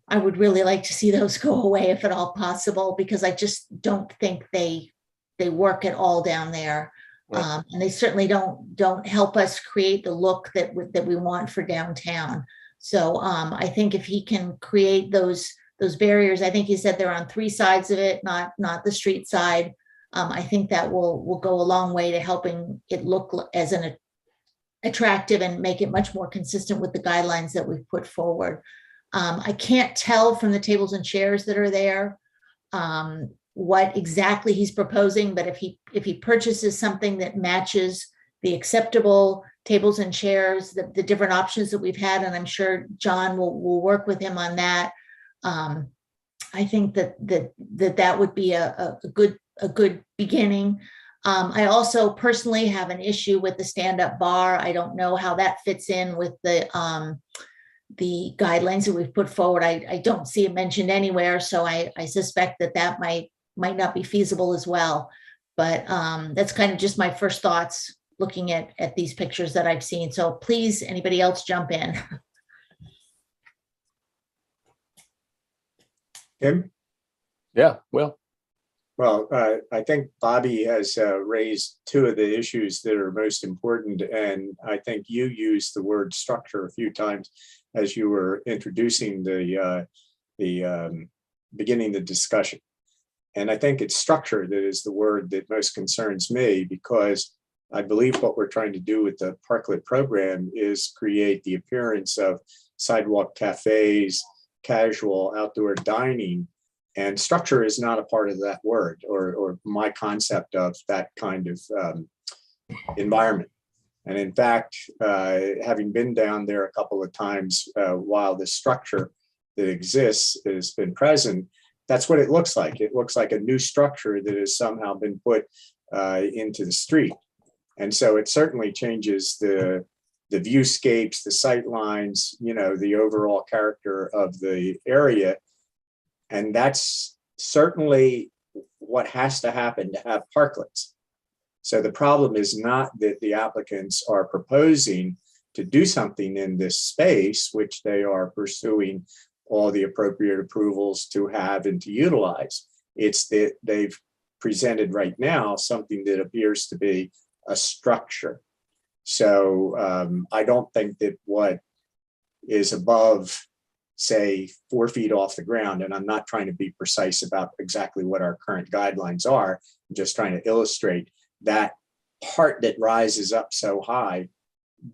I would really like to see those go away if at all possible, because I just don't think they work at all down there. And they certainly don't help us create the look that we want for downtown. So I think if he can create those barriers, I think he said they're on 3 sides of it, not the street side. I think that will go a long way to helping it look as an attractive and make it much more consistent with the guidelines that we've put forward. I can't tell from the tables and chairs that are there what exactly he's proposing, but if he purchases something that matches the acceptable tables and chairs, the different options that we've had, and I'm sure John will work with him on that. I think that would be a good beginning. I also personally have an issue with the stand-up bar. I don't know how that fits in with the guidelines that we've put forward. I don't see it mentioned anywhere, so I suspect that might not be feasible as well. But that's kind of just my first thoughts looking at these pictures that I've seen. So please, anybody else jump in. Tim? Yeah, Will. Well, I think Bobby has raised 2 of the issues that are most important, and I think you used the word structure a few times as you were introducing the beginning the discussion. And I think it's structure that is the word that most concerns me, because I believe what we're trying to do with the parklet program is create the appearance of sidewalk cafes, casual outdoor dining. And structure is not a part of that word or my concept of that kind of environment. And in fact, having been down there a couple of times while the structure that exists has been present, that's what it looks like. It looks like a new structure that has somehow been put into the street. And so it certainly changes the viewscapes, the sight lines, the overall character of the area. And that's certainly what has to happen to have parklets. So the problem is not that the applicants are proposing to do something in this space, which they are pursuing all the appropriate approvals to have and to utilize. It's that they've presented right now something that appears to be a structure. So I don't think that what is above, say, 4 feet off the ground, and I'm not trying to be precise about exactly what our current guidelines are, I'm just trying to illustrate that part that rises up so high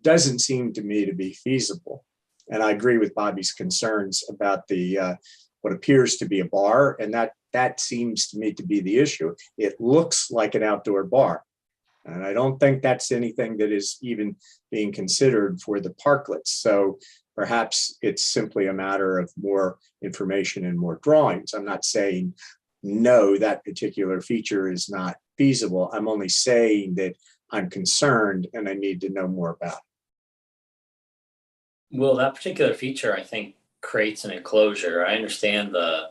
doesn't seem to me to be feasible. And I agree with Bobby's concerns about the what appears to be a bar, and that seems to me to be the issue. It looks like an outdoor bar. And I don't think that's anything that is even being considered for the parklets. So perhaps it's simply a matter of more information and more drawings. I'm not saying, no, that particular feature is not feasible. I'm only saying that I'm concerned and I need to know more about it. Well, that particular feature, I think, creates an enclosure. I understand the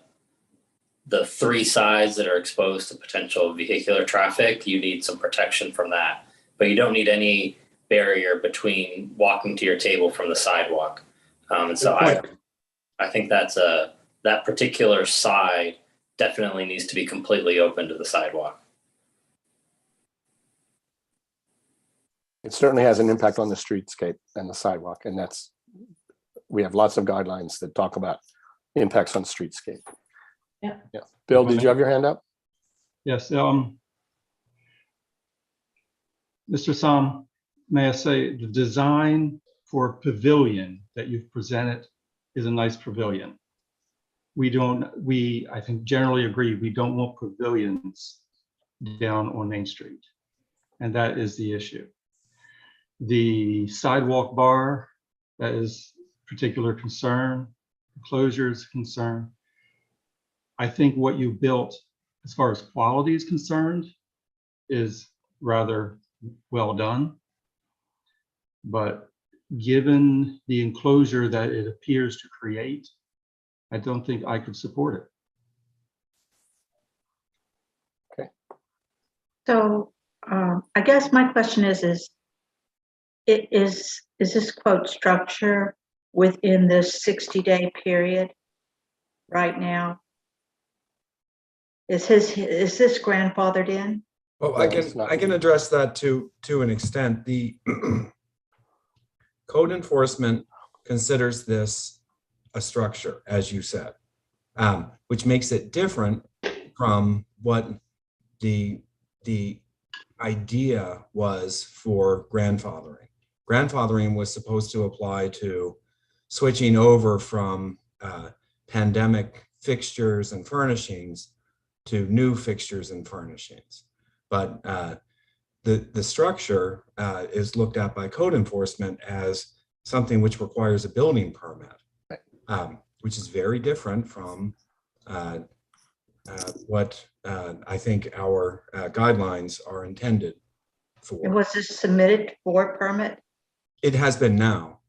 3 sides that are exposed to potential vehicular traffic. You need some protection from that, but you don't need any barrier between walking to your table from the sidewalk. And so I think that particular side definitely needs to be completely open to the sidewalk. It certainly has an impact on the streetscape and the sidewalk, and we have lots of guidelines that talk about impacts on streetscape. Yeah. Bill, did you have your hand up? Yes. Mr. Sam, may I say the design for pavilion that you've presented is a nice pavilion. I think generally agree, we don't want pavilions down on Main Street. And that is the issue. The sidewalk bar, that is particular concern, closure is concern. I think what you built as far as quality is concerned is rather well done. But given the enclosure that it appears to create, I don't think I could support it. Okay. So I guess my question is this quote structure within this 60-day period right now? Is this grandfathered in? Well, No, I can address that to an extent. The code enforcement considers this a structure, as you said, which makes it different from what the idea was for grandfathering. Grandfathering was supposed to apply to switching over from pandemic fixtures and furnishings to new fixtures and furnishings. But the structure is looked at by code enforcement as something which requires a building permit, which is very different from what I think our guidelines are intended for. And was this submitted for permit? It has been now.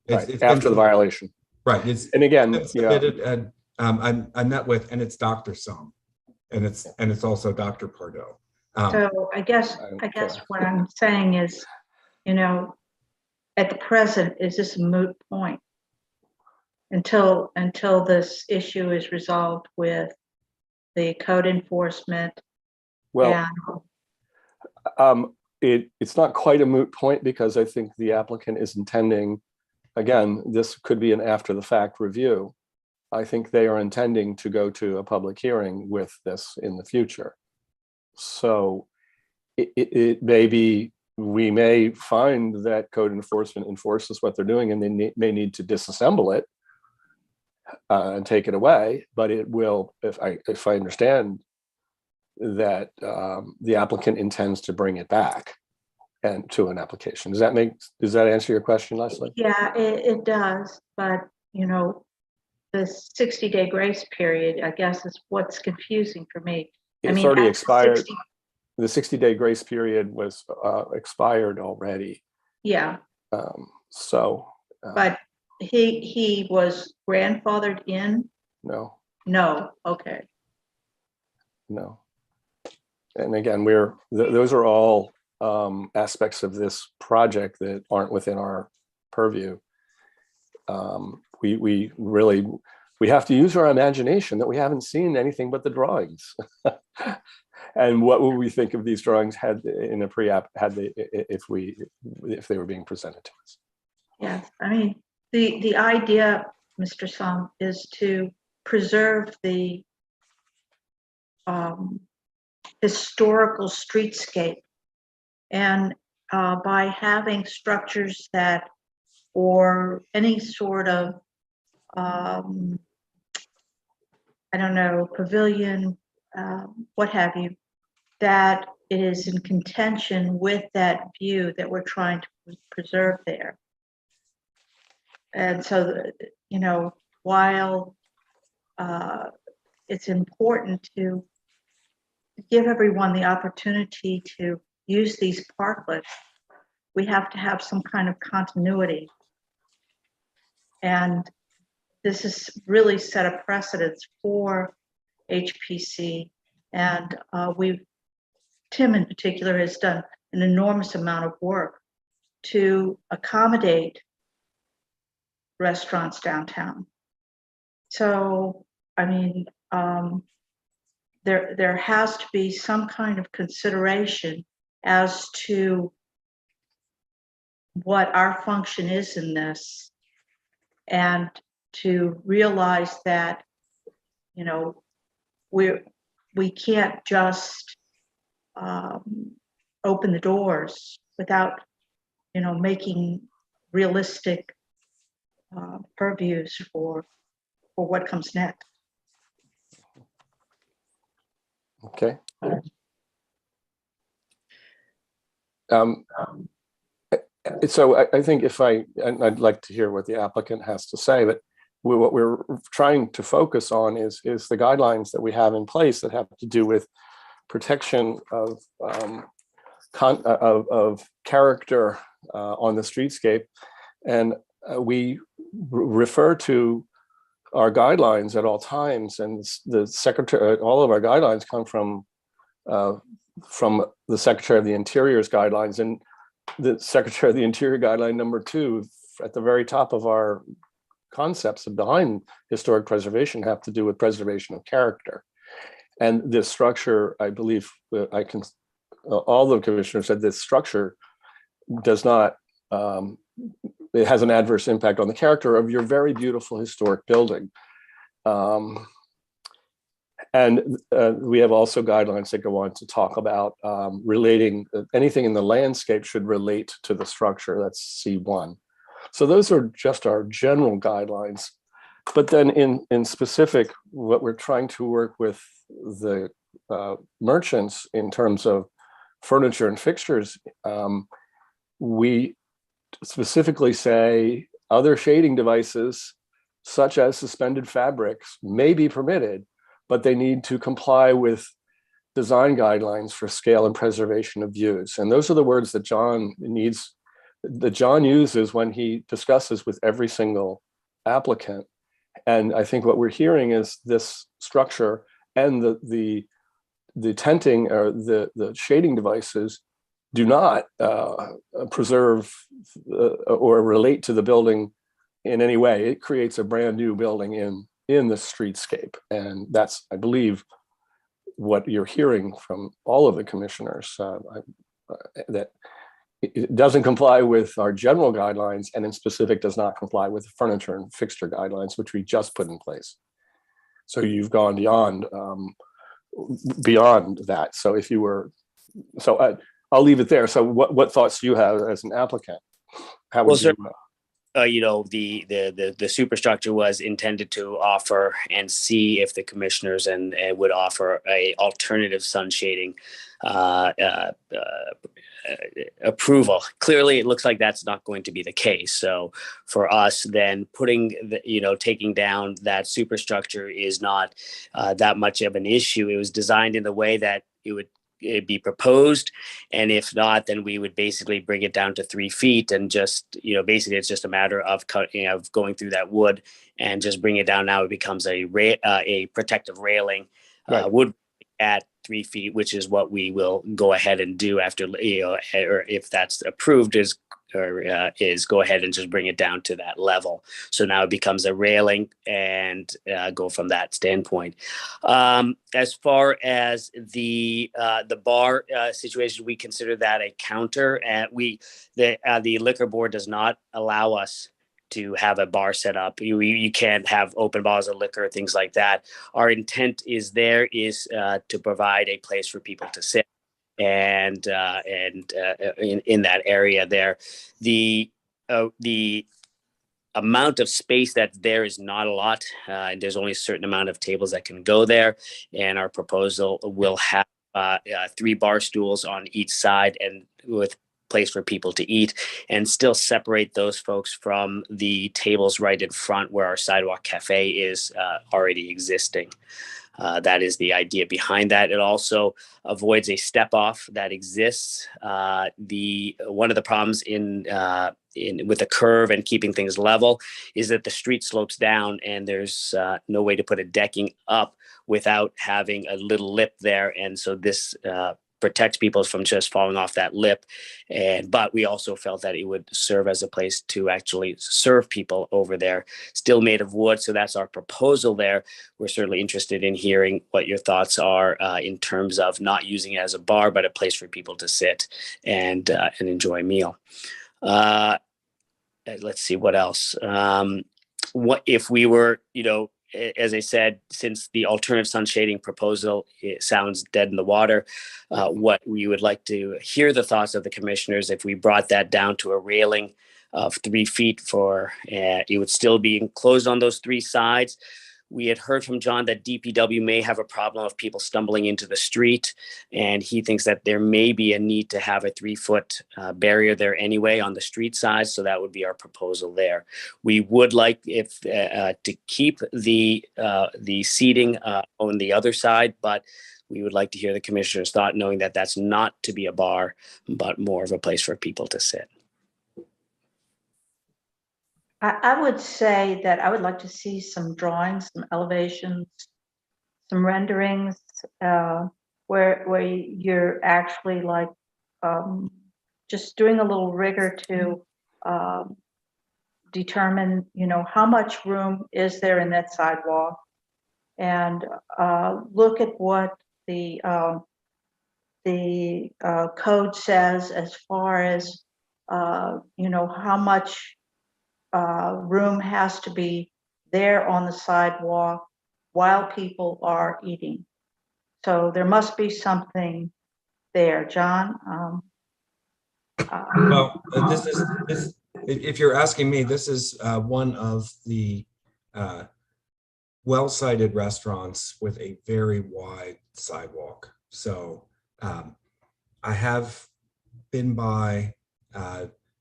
Right, after the violation. Right. And again, it's submitted. I met with, and it's Dr. Sum, and it's also Dr. Pardo. So I guess what I'm saying is, at the present, is this a moot point until this issue is resolved with the code enforcement? Well, it's not quite a moot point because I think the applicant is intending, again, this could be an after the fact review. I think they are intending to go to a public hearing with this in the future. So it may be, we may find that code enforcement enforces what they're doing and they may need to disassemble it and take it away, but it will, if I understand that the applicant intends to bring it back and to an application. Does that answer your question, Leslie? Yeah, it does, but the 60-day grace period, I guess, is what's confusing for me. It's mean, already after expired. 60 The 60-day grace period was expired already. Yeah, So. but he was grandfathered in? No, No, okay. no. And again, those are all aspects of this project that aren't within our purview. We really have to use our imagination that we haven't seen anything but the drawings. And what would we think of these drawings had in a pre-app if they were being presented to us? Yes, I mean, the idea, Mr. Song, is to preserve the historical streetscape. And by having structures that, or any sort of, I don't know, pavilion, what have you, that it is in contention with that view that we're trying to preserve there. And so, you know, while it's important to give everyone the opportunity to use these parklets, we have to have some kind of continuity. And this has really set a precedence for HPC. And Tim in particular has done an enormous amount of work to accommodate restaurants downtown. So, I mean, there has to be some kind of consideration as to what our function is in this, and to realize that, you know, we can't just open the doors without, you know, making realistic purviews for what comes next. Okay. So I think and I'd like to hear what the applicant has to say, but what we're trying to focus on is the guidelines that we have in place that have to do with protection of character on the streetscape. And we refer to our guidelines at all times, and the secretary, all of our guidelines come from the Secretary of the Interior's guidelines, and the Secretary of the Interior guideline number 2 at the very top of our concepts behind historic preservation have to do with preservation of character. And this structure, I believe, all the commissioners said this structure does not, it has an adverse impact on the character of your very beautiful historic building. And we have also guidelines that go on to talk about relating, anything in the landscape should relate to the structure. That's C1. So those are just our general guidelines. But then in specific, what we're trying to work with the merchants in terms of furniture and fixtures, we specifically say other shading devices such as suspended fabrics may be permitted, but they need to comply with design guidelines for scale and preservation of views. And those are the words that John uses when he discusses with every single applicant. And I think what we're hearing is this structure and the tenting or the shading devices do not preserve or relate to the building in any way. It creates a brand new building in the streetscape. And that's, I believe, what you're hearing from all of the commissioners, that it doesn't comply with our general guidelines, and in specific does not comply with furniture and fixture guidelines, which we just put in place. So you've gone beyond that. So if you were, I'll leave it there. So what thoughts do you have as an applicant? How would you? the superstructure was intended to offer and see if the commissioners and would offer a alternative sun shading approval. Clearly, it looks like that's not going to be the case. So for us, then taking down that superstructure is not that much of an issue. It was designed in the way that it'd be proposed, and if not, then we would basically bring it down to 3 feet and just basically it's just a matter of going through that wood and just bring it down. Now it becomes a protective railing, Right. wood at 3 feet, which is what we will go ahead and do after, or if that's approved, is go ahead and just bring it down to that level. So now it becomes a railing and go from that standpoint. As far as the bar situation, we consider that a counter, and the liquor board does not allow us to have a bar set up. You can't have open bottles of liquor, things like that. Our intent is to provide a place for people to sit and in that area there. The amount of space that's there is not a lot, and there's only a certain amount of tables that can go there. And our proposal will have 3 bar stools on each side and with place for people to eat, and still separate those folks from the tables right in front where our Sidewalk Cafe is already existing. That is the idea behind that. It also avoids a step off that exists. One of the problems with the curve and keeping things level is that the street slopes down, and there's no way to put a decking up without having a little lip there, and so this protects people from just falling off that lip. But we also felt that it would serve as a place to actually serve people over there, still made of wood. So that's our proposal there. We're certainly interested in hearing what your thoughts are in terms of not using it as a bar, but a place for people to sit and enjoy a meal. Let's see what else. What if we were, as I said, since the alternative sun shading proposal, it sounds dead in the water, what we would like to hear the thoughts of the commissioners if we brought that down to a railing of 3 feet it would still be enclosed on those 3 sides. We had heard from John that DPW may have a problem of people stumbling into the street, and he thinks that there may be a need to have a 3-foot barrier there anyway on the street side. So that would be our proposal there. We would like to keep the seating on the other side, but we would like to hear the commissioner's thought, knowing that that's not to be a bar, but more of a place for people to sit. I would say that I would like to see some drawings, some elevations, some renderings, where you're actually like just doing a little rigor to determine, how much room is there in that sidewalk, and look at what the code says as far as how much room has to be there on the sidewalk while people are eating. So there must be something there, John. Well, if you're asking me, this is one of the well-sited restaurants with a very wide sidewalk. So I have been by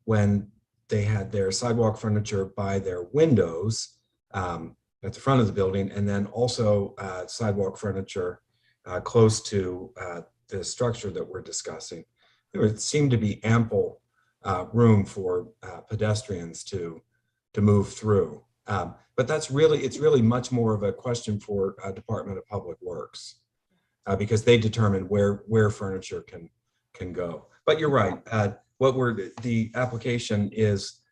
when they had their sidewalk furniture by their windows at the front of the building, and then also sidewalk furniture close to the structure that we're discussing. There seemed to be ample room for pedestrians to move through. But it's really much more of a question for Department of Public Works because they determine where furniture can go. But you're right. The application is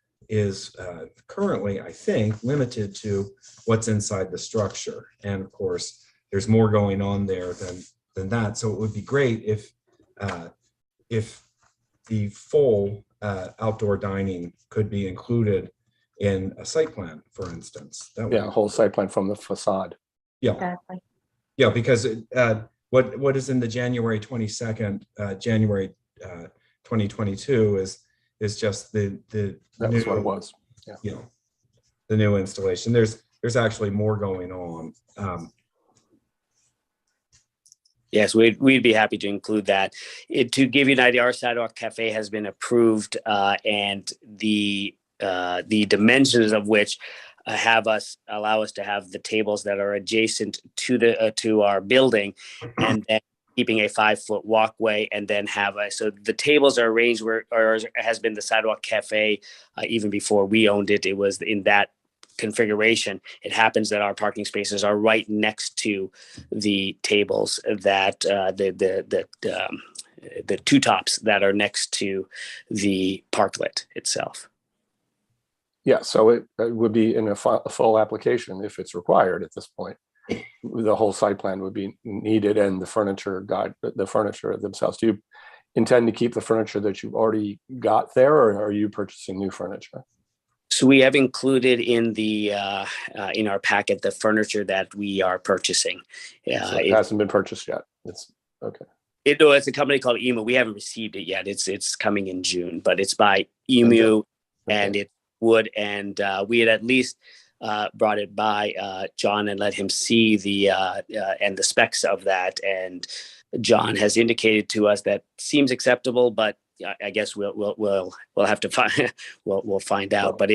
currently, I think, limited to what's inside the structure, and of course, there's more going on there than that. So it would be great if the full outdoor dining could be included in a site plan, for instance. That would Yeah, a whole site plan from the facade. Yeah, Exactly. yeah, because what is in the January 22nd, January 2022 is just the That was what it was. you know, the new installation. There's actually more going on. Yes, we'd be happy to include that. To give you an idea, our Sidewalk Cafe has been approved, and the dimensions of which allow us to have the tables that are adjacent to our building, and then keeping a 5-foot walkway, and then so the tables are arranged where, or has been the Sidewalk Cafe even before we owned it. It was in that configuration. It happens that our parking spaces are right next to the tables that the two tops that are next to the parklet itself. Yeah, so it would be in a full application if it's required at this point. The whole site plan would be needed, and the furniture themselves. Do you intend to keep the furniture that you've already got there, or are you purchasing new furniture? So we have included in in our packet the furniture that we are purchasing. So it hasn't been purchased yet. It's okay. It's a company called Emu. We haven't received it yet. It's coming in June, but it's by Emu, and it's wood. And we had at least brought it by John and let him see the specs of that. And John has indicated to us that seems acceptable, but I guess we'll have to find we'll find out. But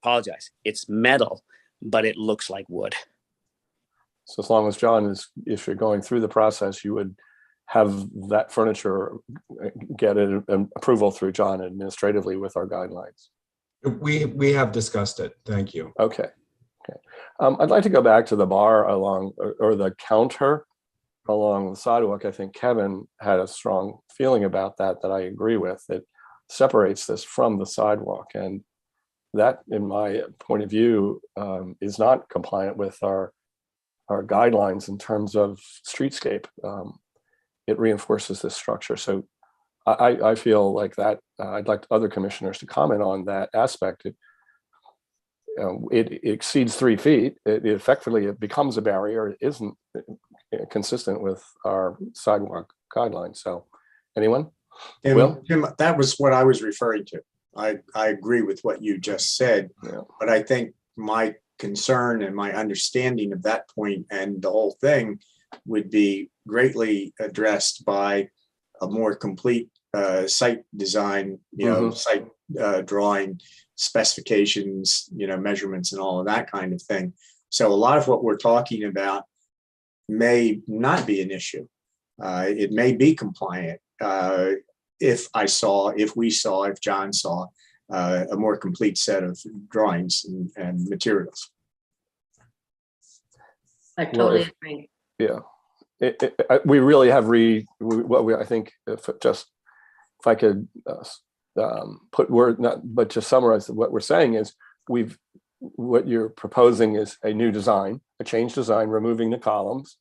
apologize. It's metal, but it looks like wood. So as long as if you're going through the process, you would have that furniture get an approval through John administratively with our guidelines. We have discussed it. Thank you. Okay. I'd like to go back to the bar or the counter along the sidewalk. I think Kevin had a strong feeling about that I agree with. It separates this from the sidewalk, and that, in my point of view, is not compliant with our guidelines in terms of streetscape. It reinforces this structure. So I feel like that I'd like other commissioners to comment on that aspect. It exceeds 3 feet. It becomes a barrier. It isn't consistent with our sidewalk guidelines. So anyone? Tim, that was what I was referring to. I agree with what you just said, but I think my concern and my understanding of that point and the whole thing would be greatly addressed by a more complete site design, site drawing specifications, measurements and all of that kind of thing. So a lot of what we're talking about may not be an issue. It may be compliant if John saw a more complete set of drawings and materials. I totally agree. Yeah, we really have I think if I could but to summarize what we're saying is what you're proposing is a new design, a changed design, removing the columns,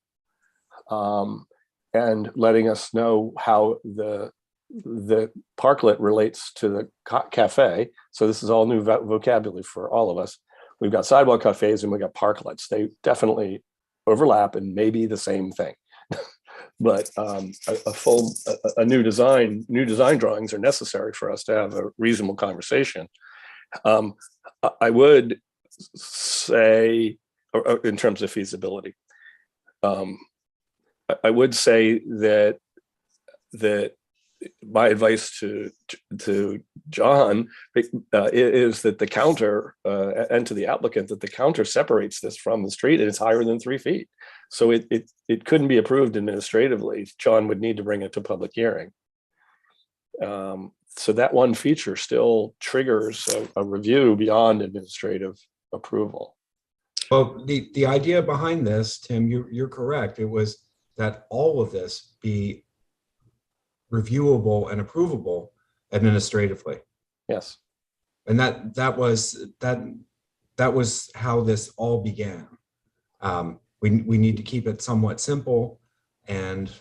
and letting us know how the parklet relates to the cafe. So this is all new vocabulary for all of us. We've got sidewalk cafes and we've got parklets. They definitely overlap and may be the same thing. But a new design drawings are necessary for us to have a reasonable conversation. I would say, or in terms of feasibility, I would say that my advice to John is that the counter and to the applicant that the counter separates this from the street and it's higher than 3 feet. So it couldn't be approved administratively. John would need to bring it to public hearing. So that one feature still triggers a review beyond administrative approval. Well, the idea behind this, Tim, you're correct. It was that all of this be reviewable and approvable administratively. Yes. And that was how this all began. We need to keep it somewhat simple and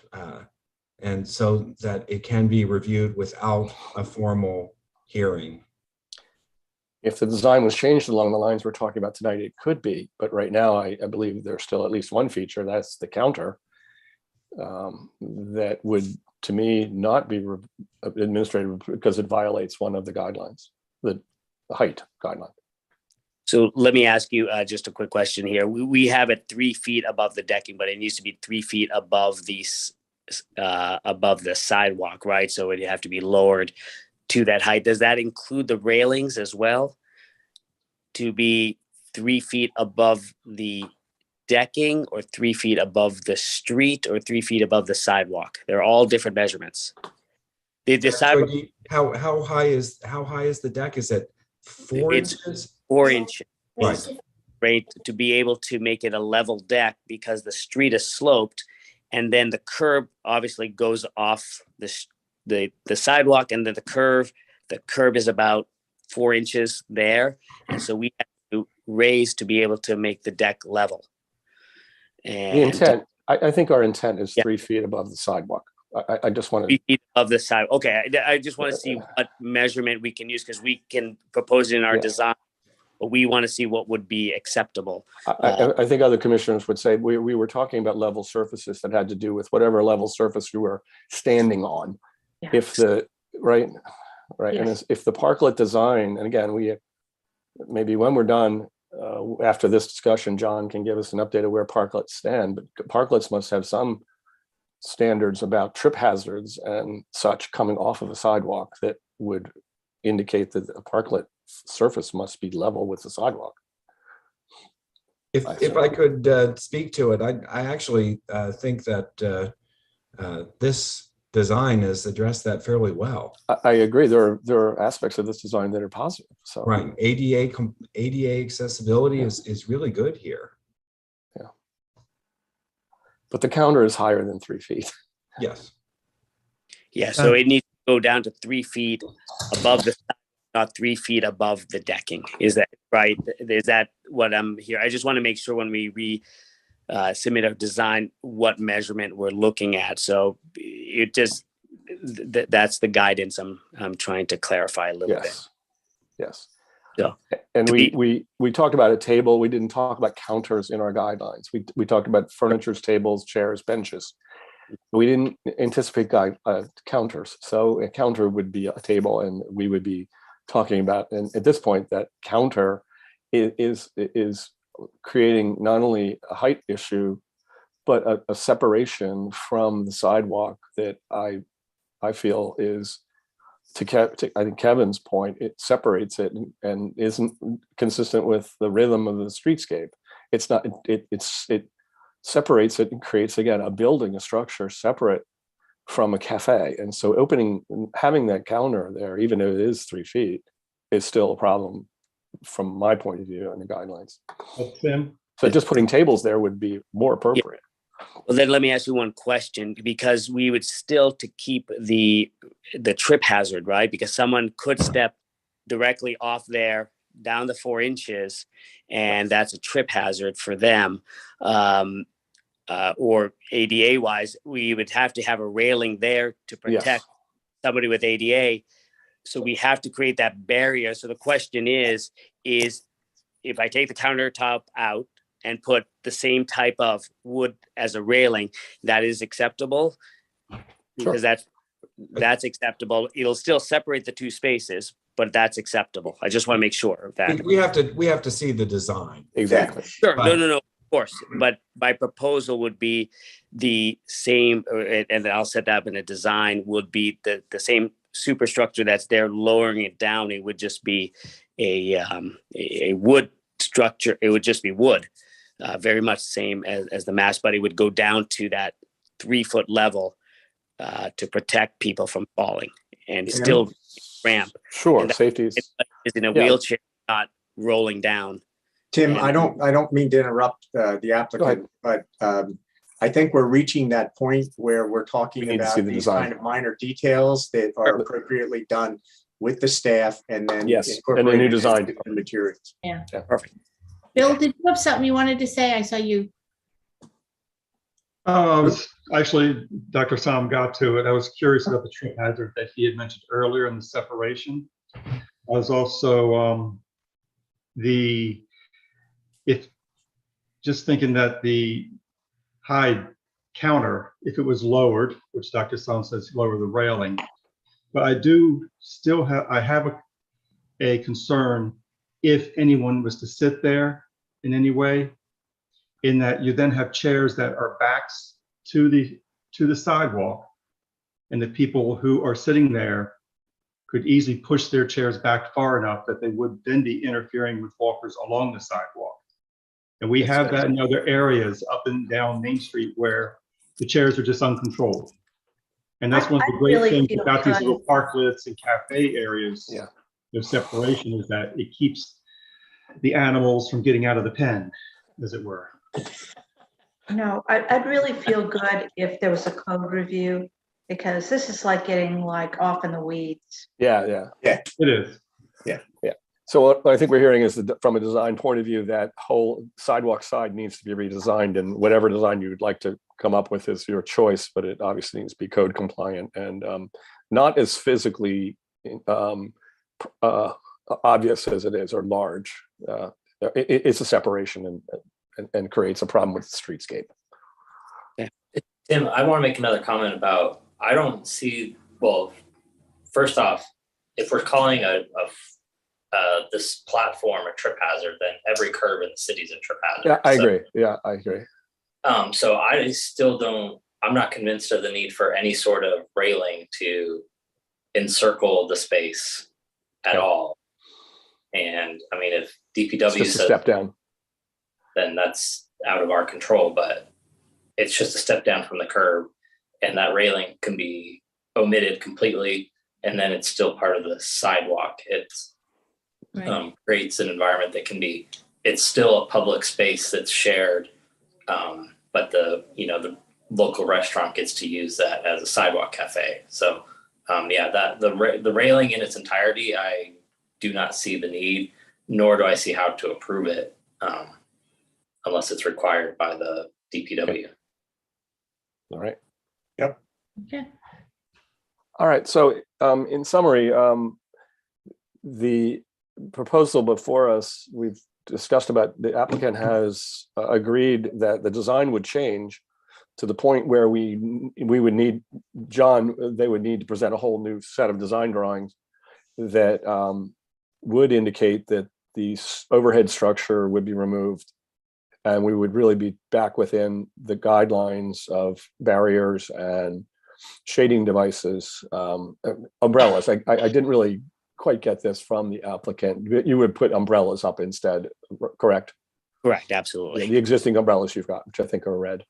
so that it can be reviewed without a formal hearing. If the design was changed along the lines we're talking about tonight, it could be, but right now I believe there's still at least one feature, that's the counter, that would, to me, not be administrative because it violates one of the guidelines, the height guideline. So let me ask you just a quick question here. We have it 3 feet above the decking, but it needs to be 3 feet above the sidewalk, right? So it'd have to be lowered to that height. Does that include the railings as well? To be 3 feet above the decking, or 3 feet above the street, or 3 feet above the sidewalk? They're all different measurements. The sidewalk, How high is the deck? Is it 4 It's- inches? 4 inches. Right. Right, to be able to make it a level deck, because the street is sloped, and then the curb obviously goes off the sidewalk, and then the curb is about 4 inches there, and so we have to raise to be able to make the deck level. The And intent, I think our intent is Yeah. 3 feet above the sidewalk. I just want 3 to, feet of the side. Okay, I just want to see what measurement we can use, because we can propose it in our Yeah. design, but we want to see what would be acceptable. I think other commissioners would say, we were talking about level surfaces that had to do with whatever level surface you were standing on. Yeah. If the, right, and Yes. if the parklet design, and again, maybe when we're done, after this discussion, John can give us an update of where parklets stand, but parklets must have some standards about trip hazards and such coming off of a sidewalk that would indicate that a parklet surface must be level with the sidewalk. If I could speak to it, I actually think that this design has addressed that fairly well. I agree. There are aspects of this design that are positive. So Right, ADA accessibility is really good here. but the counter is higher than 3 feet. Yes. Yeah, so it needs to go down to 3 feet above the, not 3 feet above the decking. Is that right? Is that what I'm here? I just want to make sure when we submit our design, what measurement we're looking at. So it just, that's the guidance I'm trying to clarify a little bit. Yes. So, and to we talked about a table. We didn't talk about counters in our guidelines. We talked about furnitures, tables, chairs, benches. We didn't anticipate counters. So a counter would be a table, and we would be talking about, and at this point, that counter is creating not only a height issue, but a separation from the sidewalk that I feel is, I think Kevin's point, it separates it and isn't consistent with the rhythm of the streetscape. It's not, it separates it and creates, again, a building, a structure separate from a cafe. And so having that counter there, even if it is 3 feet, is still a problem from my point of view in the guidelines. Tim? So just putting tables there would be more appropriate. Well, then let me ask you one question, because we would still to keep the trip hazard, right? Because someone could step directly off there down the 4 inches, and that's a trip hazard for them. Or ADA wise, we would have to have a railing there to protect somebody with ADA. So we have to create that barrier. So the question is if I take the countertop out and put the same type of wood as a railing, that is acceptable? Because that's acceptable. It'll still separate the two spaces, but that's acceptable. I just want to make sure of that. We have to see the design. Exactly. Sure. But- No, of course. But my proposal would be the same, and I'll set that up in a design, would be the same superstructure that's there, lowering it down. It would just be a wood structure. It would just be wood. Very much same as the mast, but it would go down to that 3 foot level to protect people from falling, and still ramp. Sure, And safety is in a wheelchair, not rolling down. Tim, And- I don't mean to interrupt the applicant, but I think we're reaching that point where we're talking We need to see about the these design. kind of minor details that are appropriately done with the staff and then Yes, and a new incorporated design. into the materials. Perfect. Bill, did you have something you wanted to say? I saw you. I was actually, Dr. Sam got to it. I was curious about the trip hazard that he had mentioned earlier in the separation. I was also just thinking that the high counter, if it was lowered, which Dr. Sam says lower the railing, but I do still have, a concern if anyone was to sit there in any way, in that you then have chairs that are backs to the sidewalk, and the people who are sitting there could easily push their chairs back far enough that they would then be interfering with walkers along the sidewalk. And we have that in other areas up and down Main Street where the chairs are just uncontrolled. And that's one of the great really things feel about these good. little parklets and cafe areas. Yeah. Their separation is that it keeps the animals from getting out of the pen, as it were. No, I'd really feel good if there was a code review, because this is like getting like off in the weeds. Yeah. It is. So what I think we're hearing is that from a design point of view, that whole sidewalk side needs to be redesigned, and whatever design you would like to come up with is your choice, but it obviously needs to be code compliant and not as physically obvious as it is, or large. It's a separation and creates a problem with the streetscape. Tim, I want to make another comment about, I don't see, well, first off, if we're calling this platform a trip hazard, then every curve in the city is a trip hazard. Yeah, I agree. Yeah, I agree. So I still don't, I'm not convinced of the need for any sort of railing to encircle the space at all. And I mean, if DPW It's just a says step down, then that's out of our control, but it's just a step down from the curb, and that railing can be omitted completely, and then it's still part of the sidewalk. It's creates an environment that can be, it's still a public space that's shared, but the local restaurant gets to use that as a sidewalk cafe. So that the railing in its entirety, I do not see the need, nor do I see how to approve it unless it's required by the DPW. Okay. All right. Yep. Okay. All right. So in summary, the proposal before us, we've discussed about, the applicant has agreed that the design would change to the point where we would need, they would need to present a whole new set of design drawings that would indicate that the overhead structure would be removed, and we would really be back within the guidelines of barriers and shading devices, umbrellas. I didn't really quite get this from the applicant. You would put umbrellas up instead, correct? Correct, absolutely. The existing umbrellas you've got, which I think are red.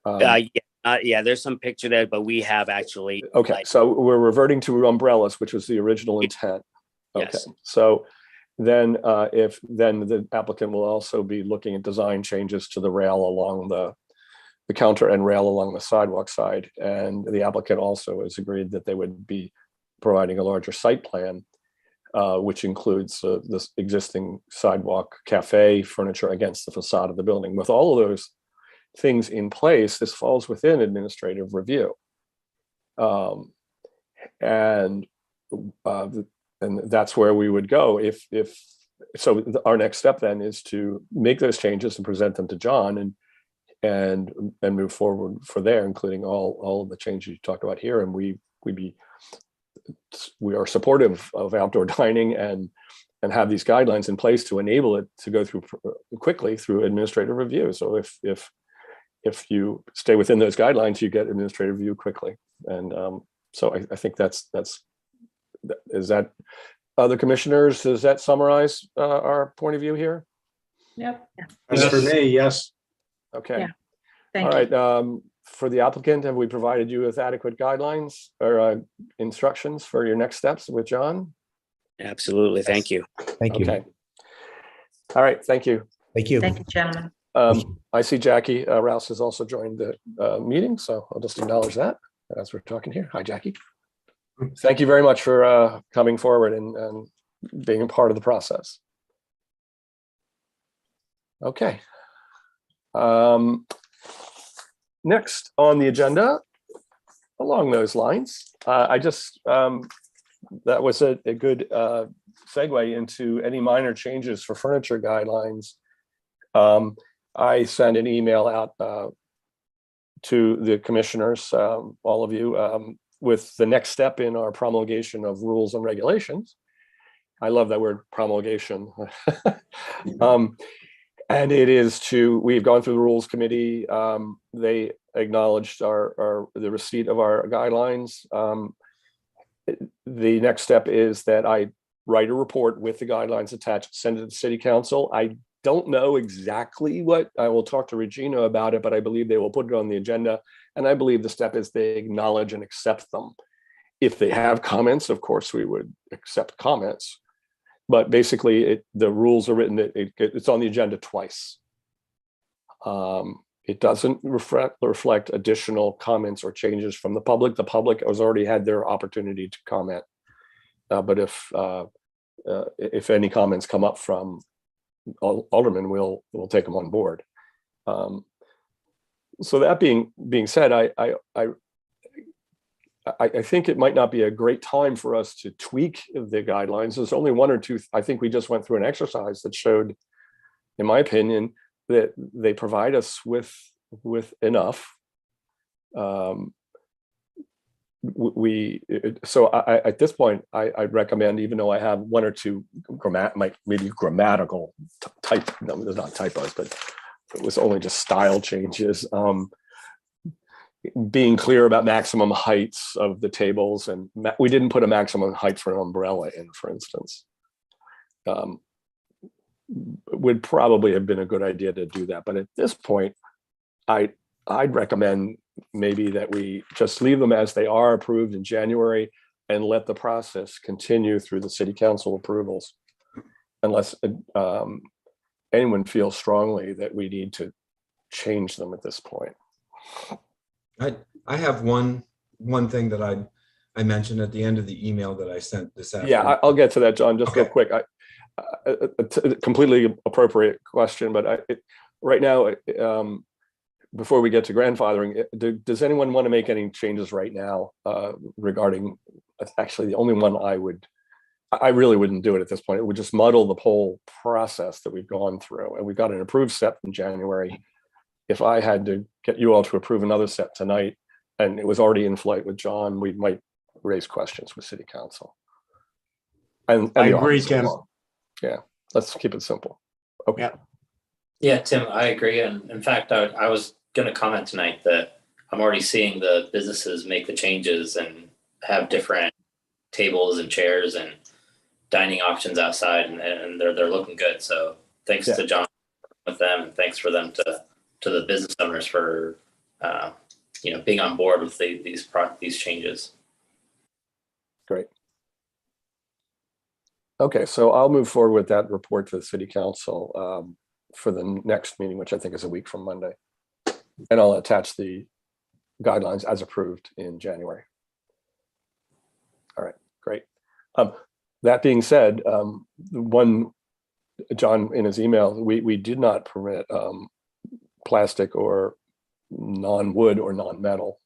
Yeah, there's some picture there, but we have actually. Okay, so we're reverting to umbrellas, which was the original intent. Okay, Yes. so then the applicant will also be looking at design changes to the rail along the counter and rail along the sidewalk side. And the applicant also has agreed that they would be providing a larger site plan, which includes this existing sidewalk cafe furniture against the facade of the building. With all of those things in place, this falls within administrative review. And that's where we would go so our next step then is to make those changes and present them to John and move forward for there, including all of the changes you talked about here. And we are supportive of outdoor dining and have these guidelines in place to enable it to go through quickly through administrative review. So if you stay within those guidelines, you get administrative review quickly. And so I think is that other commissioners, does that summarize our point of view here? Yep. As for me, yes. Okay. Yeah. Thank All you. right. For the applicant, have we provided you with adequate guidelines or instructions for your next steps with John? Absolutely. Thank you. Thank you. Okay. All right. Thank you. Thank you. Thank you, gentlemen. I see Jackie Rouse has also joined the meeting, so I'll just acknowledge that as we're talking here. Hi, Jackie. Thank you very much for coming forward and being a part of the process. Okay. Next on the agenda, along those lines, that was a good segue into any minor changes for furniture guidelines. I sent an email out to the commissioners, all of you, with the next step in our promulgation of rules and regulations. I love that word, promulgation. And it is we've gone through the rules committee. They acknowledged the receipt of our guidelines. The next step is that I write a report with the guidelines attached, send it to the city council. I don't know exactly what, I will talk to Regina about it, but I believe they will put it on the agenda. And I believe the step is they acknowledge and accept them. If they have comments, of course, we would accept comments. But basically, the rules are written, it's on the agenda twice. It doesn't reflect additional comments or changes from the public. The public has already had their opportunity to comment. But if any comments come up from aldermen, we'll take them on board. So that being said, I think it might not be a great time for us to tweak the guidelines. There's only one or two. I think we just went through an exercise that showed, in my opinion, that they provide us with enough. So at this point, I'd recommend, even though I have one or two maybe grammatical type, no, there's not typos, but it was only just style changes. Being clear about maximum heights of the tables, and we didn't put a maximum height for an umbrella in, for instance. Would probably have been a good idea to do that, but at this point, I'd recommend maybe that we just leave them as they are, approved in January, and let the process continue through the city council approvals, unless anyone feels strongly that we need to change them at this point. I have one thing that I mentioned at the end of the email that I sent this afternoon. Yeah, I'll get to that, John, just real quick. A completely appropriate question, but right now, before we get to grandfathering, does anyone want to make any changes right now regarding, actually the only one I really wouldn't do it at this point. It would just muddle the whole process that we've gone through, and we've got an approved set in January. If I had to get you all to approve another set tonight, and it was already in flight with John, we might raise questions with city council. And I agree, Tim. Yeah, let's keep it simple. Okay. Yeah, Tim, I agree. And in fact, I was going to comment tonight that I'm already seeing the businesses make the changes and have different tables and chairs and dining options outside, and they're looking good. So thanks to John with them, and thanks for them to the business owners for being on board with these changes. Great. Okay, so I'll move forward with that report to the city council for the next meeting, which I think is a week from Monday. And I'll attach the guidelines as approved in January. All right, great. That being said, John, in his email, we did not permit plastic or non-wood or non-metal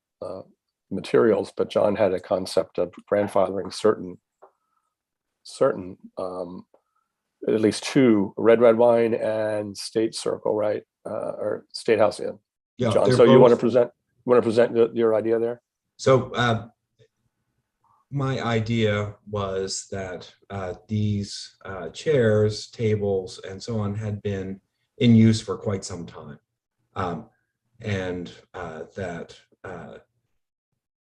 materials, but John had a concept of grandfathering certain at least two, Red Wine and State Circle, right? Or State House Inn. Yeah, John, so you want to present your idea there? So my idea was that these chairs, tables, and so on had been in use for quite some time. And that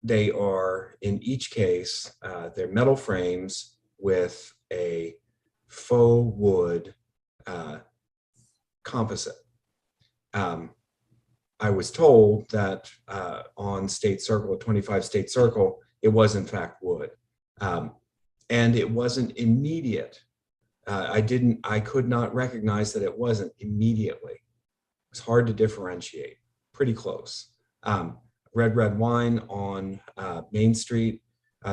they are, in each case, they're metal frames with a faux wood composite. I was told that on State Circle, 25 State Circle, it was in fact wood. And it wasn't immediate. I could not recognize that it wasn't immediately. It was hard to differentiate, pretty close. Red Wine on Main Street,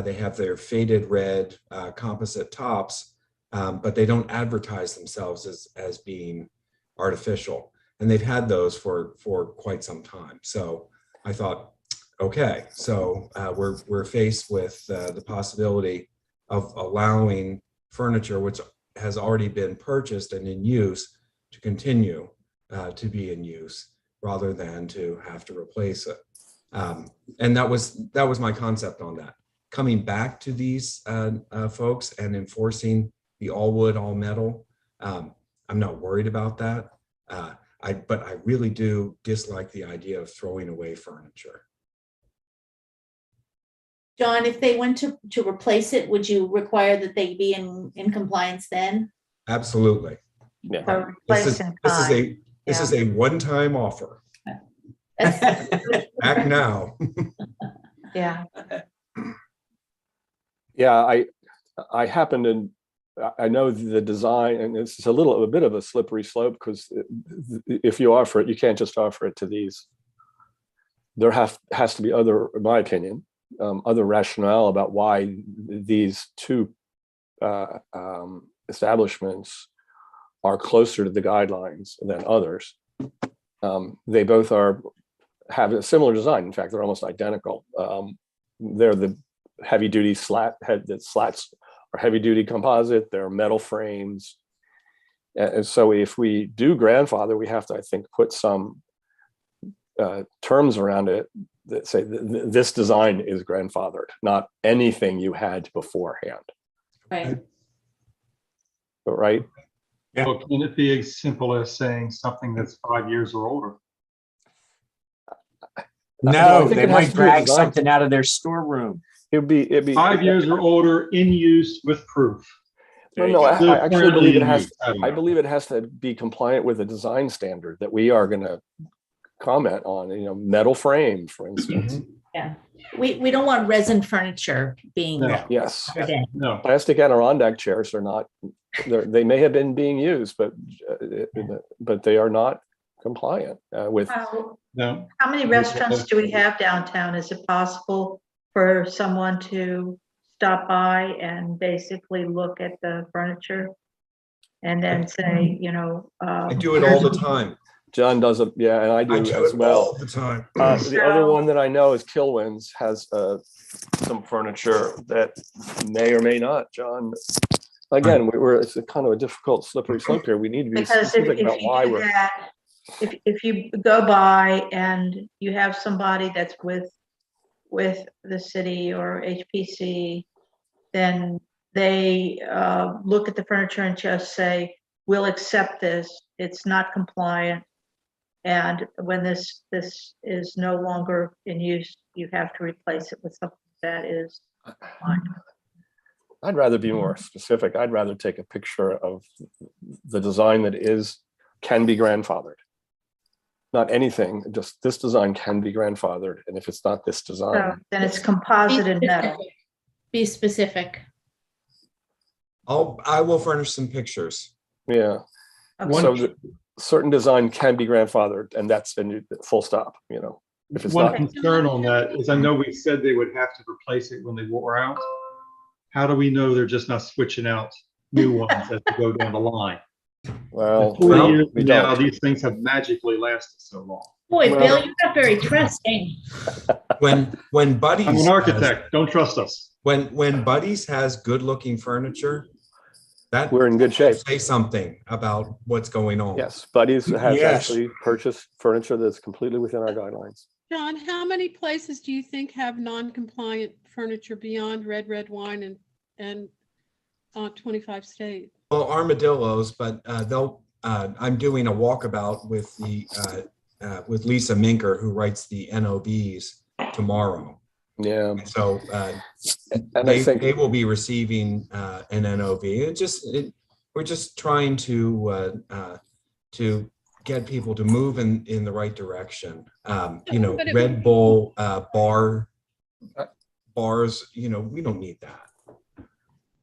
they have their faded red composite tops, but they don't advertise themselves as being artificial. And they've had those for quite some time. So I thought, okay, so we're faced with the possibility of allowing furniture which has already been purchased and in use to continue to be in use rather than to have to replace it. And that was my concept on that. Coming back to these folks and enforcing be all wood, all metal. I'm not worried about that. But I really do dislike the idea of throwing away furniture. John, if they went to replace it, would you require that they be in compliance then? Absolutely. Yeah. So replace in kind. This is a one-time offer. That's- Act now. Yeah, Yeah, I happen to, I know the design, and it's a bit of a slippery slope, because if you offer it, you can't just offer it to these. There has to be other, in my opinion, other rationale about why these two establishments are closer to the guidelines than others. They both have a similar design. In fact, they're almost identical. They're the heavy duty the slats are heavy duty composite. They're metal frames. And so if we do grandfather, we have to, I think, put some terms around it that say this design is grandfathered, not anything you had beforehand. Right. Right? Yeah. Well, can it be as simple as saying something that's 5 years or older? I No, think they it has might to be drag designed. something out of their storeroom. It'd be 5 years or older in use with proof. No, I Still actually currently believe it in has. use. I don't I know. believe it has to be compliant with a design standard that we are going to comment on. Metal frame, for instance. Yeah. We don't want resin furniture being. No. Yes, put in. No, plastic Adirondack chairs are not. They may have been being used, but they are not compliant with. no. how many restaurants do we have downtown? Is it possible for someone to stop by and basically look at the furniture and then say, I do it all the time. John does it, yeah, and I do I do as it well. all the time. The other one that I know is Kilwins has some furniture that may or may not, John. Again, it's a kind of a difficult slippery slope here. We need to be because if specific about you why do we're. that, if you go by and you have somebody that's with the city or HPC, then they look at the furniture and just say, we'll accept this, it's not compliant. And when this is no longer in use, you have to replace it with something that is compliant. I'd rather be more specific. I'd rather take a picture of the design that can be grandfathered. Not anything, just this design can be grandfathered. And if it's not this So design. then it's composite and metal. Be specific. I will furnish some pictures. Yeah. Okay. So certain design can be grandfathered, and that's a full stop, if it's One not. concern on that is I know we said they would have to replace it when they wore out. How do we know they're just not switching out new ones as they go down the line? Well, 40 years we from now, don't. these things have magically lasted so long. Boy, Well- Bill, you're not very trusting. When Buddies I'm an has- architect, don't trust us. when Buddies has good looking furniture, that We're in good shape. say something about what's going on. Yes, Buddies has Yes. actually purchased furniture that's completely within our guidelines. John, how many places do you think have non-compliant furniture beyond Red Wine and 25 State? Well, armadillos, but I'm doing a walkabout with with Lisa Minker, who writes the NOVs tomorrow. Yeah, So and I think they will be receiving an NOV. We're just trying to get people to move in the right direction. But it Red would- Bull bars. We don't need that.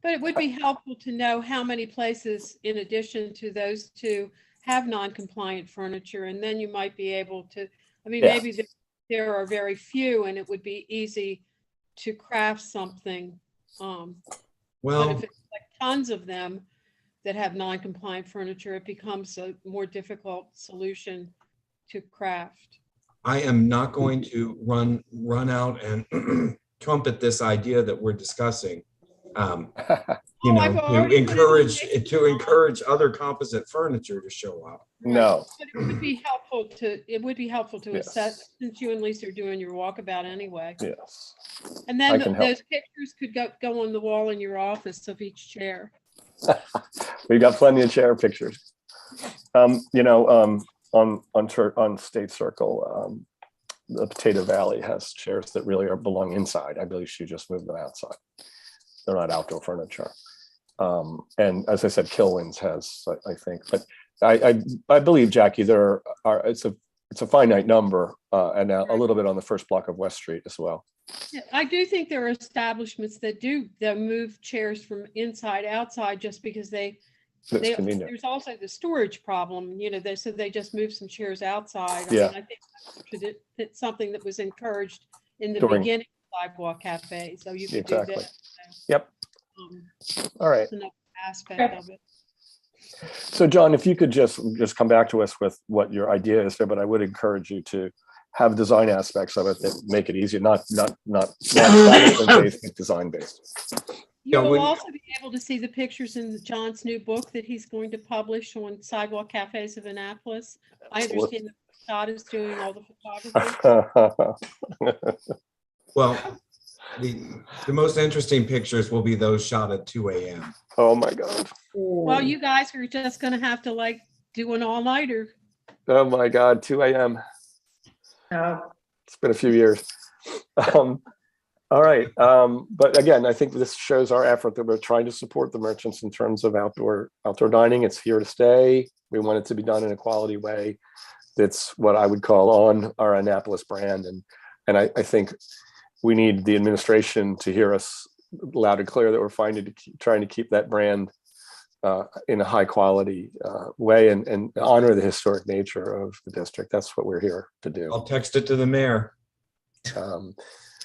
But it would be helpful to know how many places, in addition to those two, have non-compliant furniture, and then you might be able to, Yeah. maybe there are very few, and it would be easy to craft something. But Well, if it's like tons of them that have non-compliant furniture, it becomes a more difficult solution to craft. I am not going to run out and trumpet this idea that we're discussing. I've already put it in To encourage other composite furniture to show up. no. But it would be helpful to Yes. assess, since you and Lisa are doing your walkabout anyway. Yes. And I then can help. those pictures could go on the wall in your office of each chair. We've got plenty of chair pictures. On State Circle, the Potato Valley has chairs that really belong inside. I believe she just moved them outside. They're not outdoor furniture. And as I said, Kilwins has, I think, but I believe, Jackie, it's a finite number, and a little bit on the first block of West Street as well. Yeah, I do think there are establishments that move chairs from inside outside just because there's also the storage problem, so they just move some chairs outside. I think it's something that was encouraged in the beginning of Sidewalk Cafe, so you could do that. Yep. All right. That's another aspect of it. So John, if you could just come back to us with what your idea is there, but I would encourage you to have design aspects of it that make it easier, not establishment-based, but design-based. You will also be able to see the pictures in John's new book that he's going to publish on Sidewalk Cafes of Annapolis. I understand that Scott is doing all the photography. Well, the most interesting pictures will be those shot at 2 a.m. Oh my God. Well, you guys are just going to have to do an all-nighter. Oh my God, 2 a.m. It's been a few years. All right. But again, I think this shows our effort that we're trying to support the merchants in terms of outdoor dining. It's here to stay. We want it to be done in a quality way. That's what I would call on our Annapolis brand. And I think we need the administration to hear us loud and clear that we're trying to keep that brand in a high quality way and honor the historic nature of the district. That's what we're here to do. I'll text it to the mayor.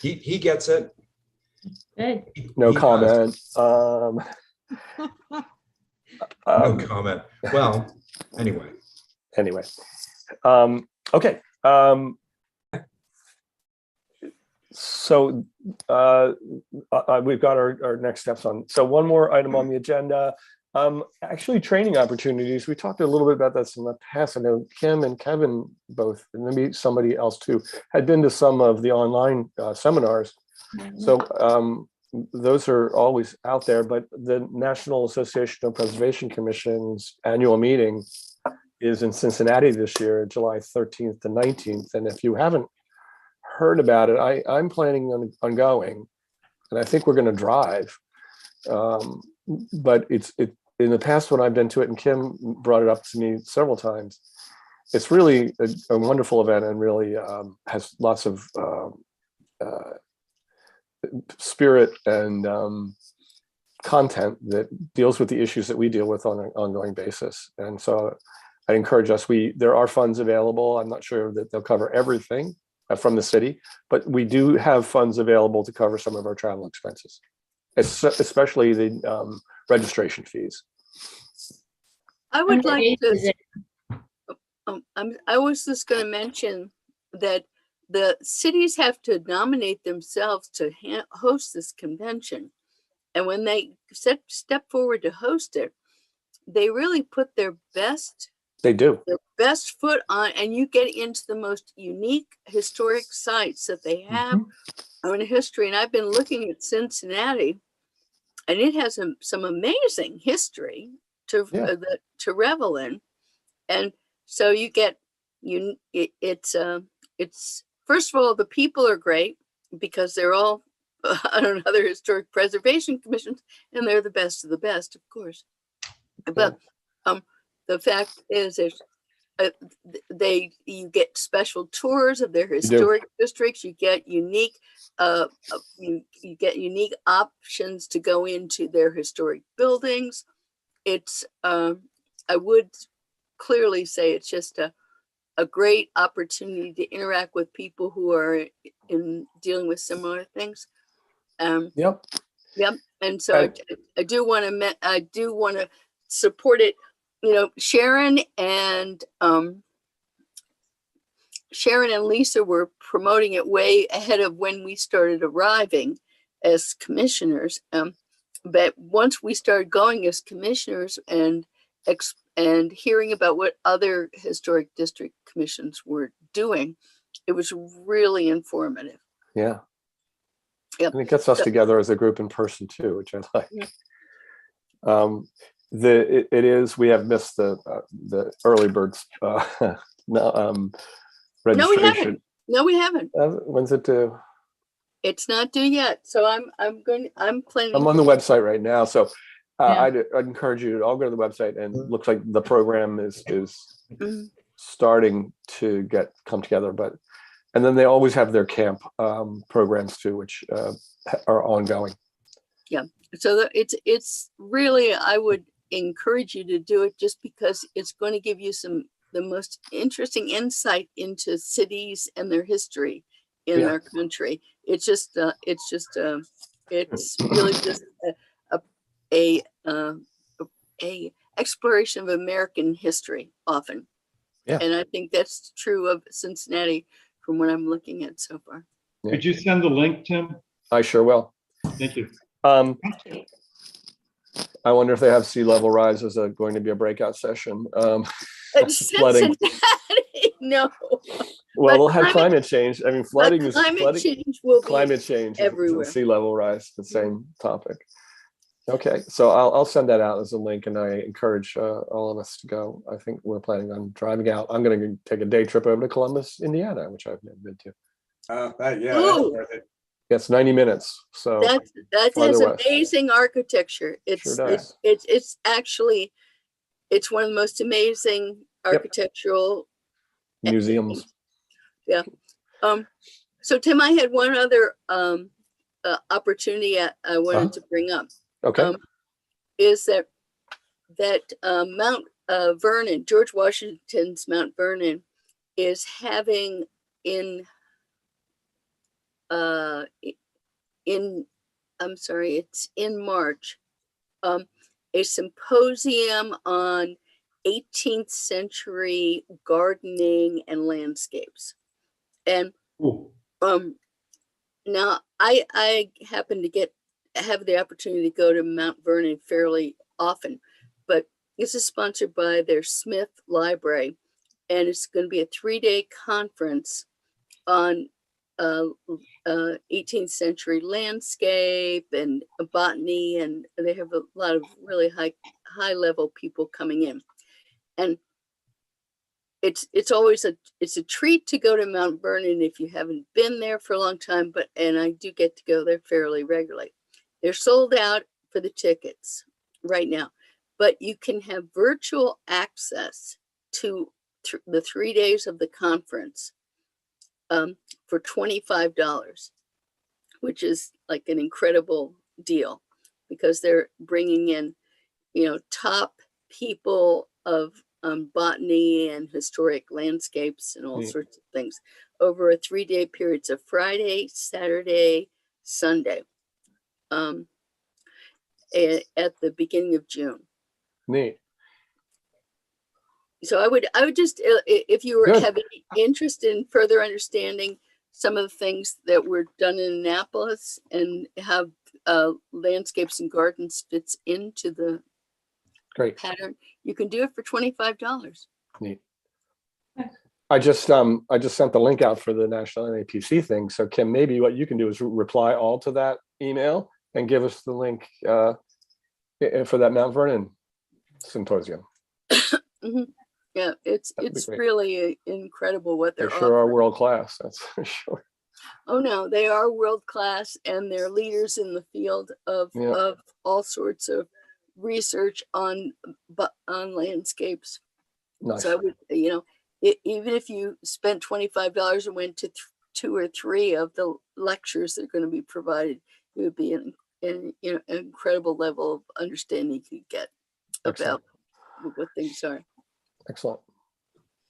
He gets it. Good. No comment. No comment. Well, anyway. Okay. So we've got our next steps on. So one more item on the agenda. Actually, training opportunities. We talked a little bit about this in the past. I know Kim and Kevin both, and maybe somebody else too, had been to some of the online seminars. So those are always out there, but the National Association of Preservation Commission's annual meeting is in Cincinnati this year, July 13th to 19th. And if you haven't heard about it, I'm planning on going, and I think we're going to drive. But it's in the past when I've been to it, and Kim brought it up to me several times, it's really a wonderful event and really has lots of spirit and content that deals with the issues that we deal with on an ongoing basis. And so I encourage us, there are funds available. I'm not sure that they'll cover everything from the city, but we do have funds available to cover some of our travel expenses, especially the registration fees. I would like to, I was just going to mention that the cities have to nominate themselves to host this convention. And when they step forward to host it, they really put their best foot on, and you get into the most unique historic sites that they have in history. And I've been looking at Cincinnati, and it has some amazing history to revel in. And so you get it's first of all, the people are great because they're all on other historic preservation commissions, and they're the best of the best, of course. But the fact is, you get special tours of their historic districts. You get unique, you get unique options to go into their historic buildings. It's I would clearly say it's just a great opportunity to interact with people who are dealing with similar things. Yep. And so I do want to support it. You know, Sharon and Lisa were promoting it way ahead of when we started arriving as commissioners. But once we started going as commissioners and hearing about what other historic district commissions were doing, it was really informative. Yeah. Yep. And it gets us together as a group in person too, which I like. It is, we have missed the early birds registration. No, we haven't. When's it due? It's not due yet. So I'm planning. I'm on the website right now, so Yeah. I'd encourage you to all go to the website, and it looks like the program is Mhm. starting to come together, and then they always have their camp programs too, which are ongoing. So it's really, I would encourage you to do it just because it's going to give you the most interesting insight into cities and their history in our country. It's really just a exploration of American history often. Yeah. And I think that's true of Cincinnati from what I'm looking at so far. Yeah. Could you send the link, Tim? I sure will. Thank you. I wonder if they have sea level rise as going to be a breakout session. Flooding. No. Well, we'll have climate change. I mean, flooding is climate change will be climate change everywhere. and sea level rise, the same topic. Okay, so I'll send that out as a link, and I encourage all of us to go. I think we're planning on driving out. I'm going to take a day trip over to Columbus, Indiana, which I've never been to. Yeah, Ooh. that's worth it. It's 90 minutes. So that has farther west. amazing architecture. Sure does. It's actually, it's one of the most amazing architectural museums. Yeah. So Tim, I had one other opportunity I wanted to bring up. Okay. Is that Mount Vernon, George Washington's Mount Vernon, is having it's in March, a symposium on 18th century gardening and landscapes. And now I happen to have the opportunity to go to Mount Vernon fairly often, but this is sponsored by their Smith Library, and it's going to be a 3-day conference on 18th century landscape and botany, and they have a lot of really high level people coming in, and it's always a treat to go to Mount Vernon if you haven't been there for a long time, and I do get to go there fairly regularly. They're sold out for the tickets right now, but you can have virtual access to the 3 days of the conference for $25, which is like an incredible deal because they're bringing in, top people of botany and historic landscapes and all sorts of things over a 3-day period. So Friday, Saturday, Sunday, at the beginning of June. Neat. So I would just, if you have any interest in further understanding some of the things that were done in Annapolis and how landscapes and gardens fits into the pattern, you can do it for $25. Neat. I just sent the link out for the National NAPC thing. So Kim, maybe what you can do is reply all to that email and give us the link for that Mount Vernon symposium. Mm-hmm. Yeah, it's really incredible what they're sure are world class, that's for sure. Oh no, they are world class, and they're leaders in the field of all sorts of research on landscapes. Nice. So I would, even if you spent $25 and went to 2 or 3 of the lectures that are going to be provided, it would be an incredible level of understanding you could get about what things are. Excellent.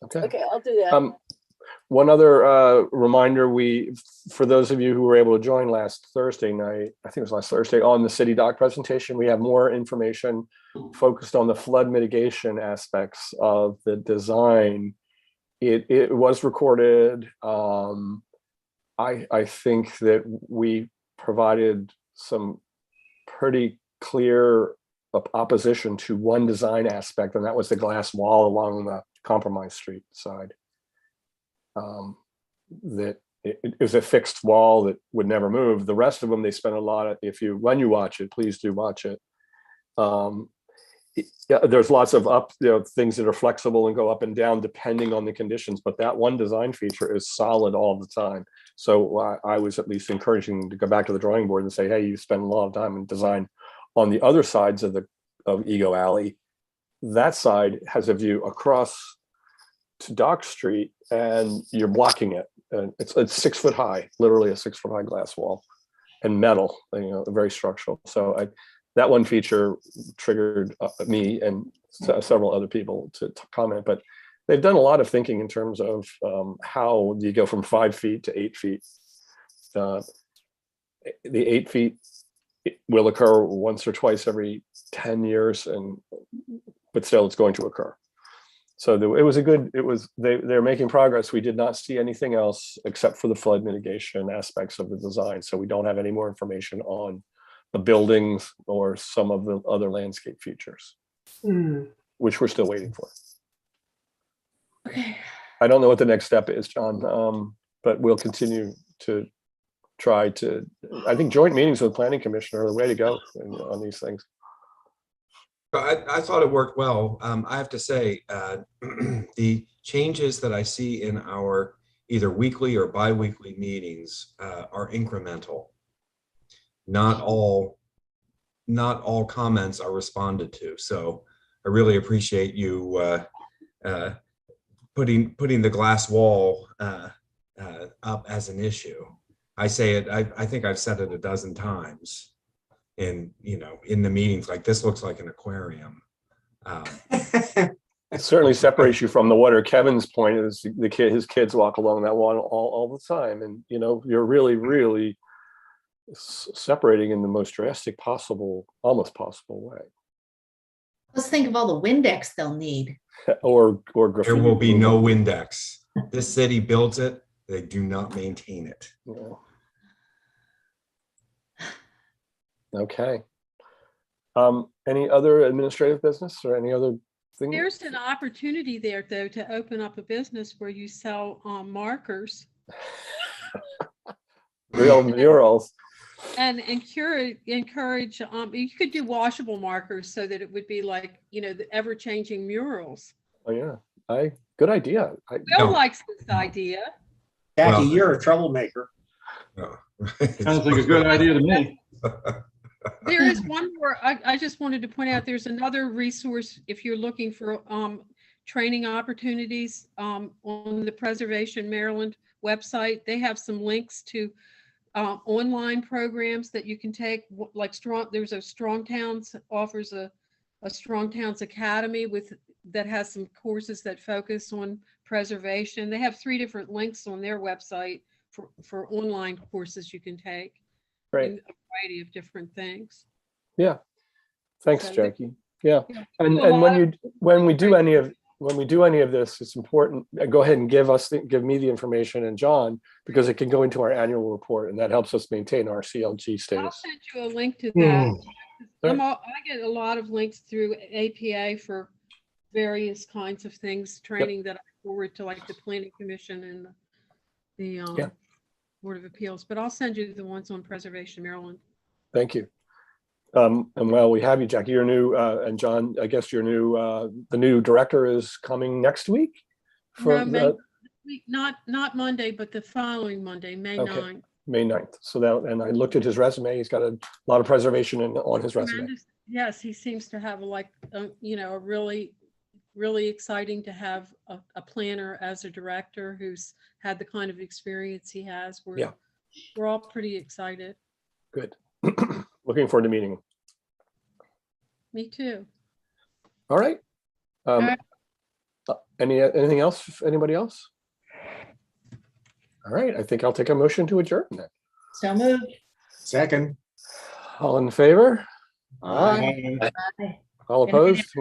Okay. Okay, I'll do that. One other reminder, for those of you who were able to join last Thursday night, I think it was last Thursday, on the City Dock presentation, we have more information focused on the flood mitigation aspects of the design. It was recorded. I think that we provided some pretty clear opposition to one design aspect, and that was the glass wall along the Compromise Street side. That it is a fixed wall that would never move. The rest of them, they spent a lot of, when you watch it, please do watch it. Yeah, there's lots of things that are flexible and go up and down depending on the conditions, but that one design feature is solid all the time. So I was at least encouraging to go back to the drawing board and say, hey, you spend a lot of time in design on the other sides of Ego Alley. That side has a view across to Dock Street and you're blocking it. And it's 6 foot high, literally a 6 foot high glass wall and metal, very structural. So that one feature triggered me and several other people to comment, but they've done a lot of thinking in terms of how you go from 5 feet to 8 feet. The 8 feet will occur once or twice every 10 years, but still it's going to occur. So they're making progress. We did not see anything else except for the flood mitigation aspects of the design. So we don't have any more information on the buildings or some of the other landscape features, which we're still waiting for. Okay. I don't know what the next step is, John, but we'll continue to try to, I think joint meetings with the planning commission are the way to go on these things. I thought it worked well. I have to say, the changes that I see in our either weekly or bi-weekly meetings are incremental. Not all comments are responded to. So I really appreciate you putting the glass wall up as an issue. I say it, I think I've said it a dozen times in the meetings, like, this looks like an aquarium. It certainly separates you from the water. Kevin's point is his kids walk along that wall all the time. And, you're really, really separating in the most drastic possible, almost possible way. Let's think of all the Windex they'll need. or graffiti. There will be no Windex. This city builds it, they do not maintain it. Yeah. Okay. Any other administrative business or any other thing? There's an opportunity there, though, to open up a business where you sell markers. Real murals. And encourage, you could do washable markers so that it would be like, the ever-changing murals. Oh, yeah. Good idea. Bill likes this idea. Jackie, you're a troublemaker. Sounds like a good idea to me. There is one more, I just wanted to point out, there's another resource if you're looking for training opportunities on the Preservation Maryland website. They have some links to online programs that you can take, like there's a Strong Towns offers a Strong Towns Academy that has some courses that focus on preservation. They have 3 different links on their website for online courses you can take. Great. In a variety of different things. Yeah. Thanks, So Jackie. Yeah. And Well, when we do any of this, it's important. Go ahead and give me the information and John, because it can go into our annual report, and that helps us maintain our CLG I'll status. send you a link to that. I get a lot of links through APA for various kinds of things, training that I forward to, like the Planning Commission and the Board of Appeals, but I'll send you the ones on Preservation Maryland. Thank you. And while we have you, Jackie, you're new, and John, I guess you're new. The new director is coming next week. Not Monday, but the following Monday, May 9th. May 9th. So and I looked at his resume. He's got a lot of preservation on his resume. Yes, he seems to have a really exciting to have a planner as a director who's had the kind of experience he has. We're all pretty excited. Good. Looking forward to meeting him. Me too. All right. Anything else? Anybody else? All right. I think I'll take a motion to adjourn then. So moved. Second. All in favor? Aye. All opposed?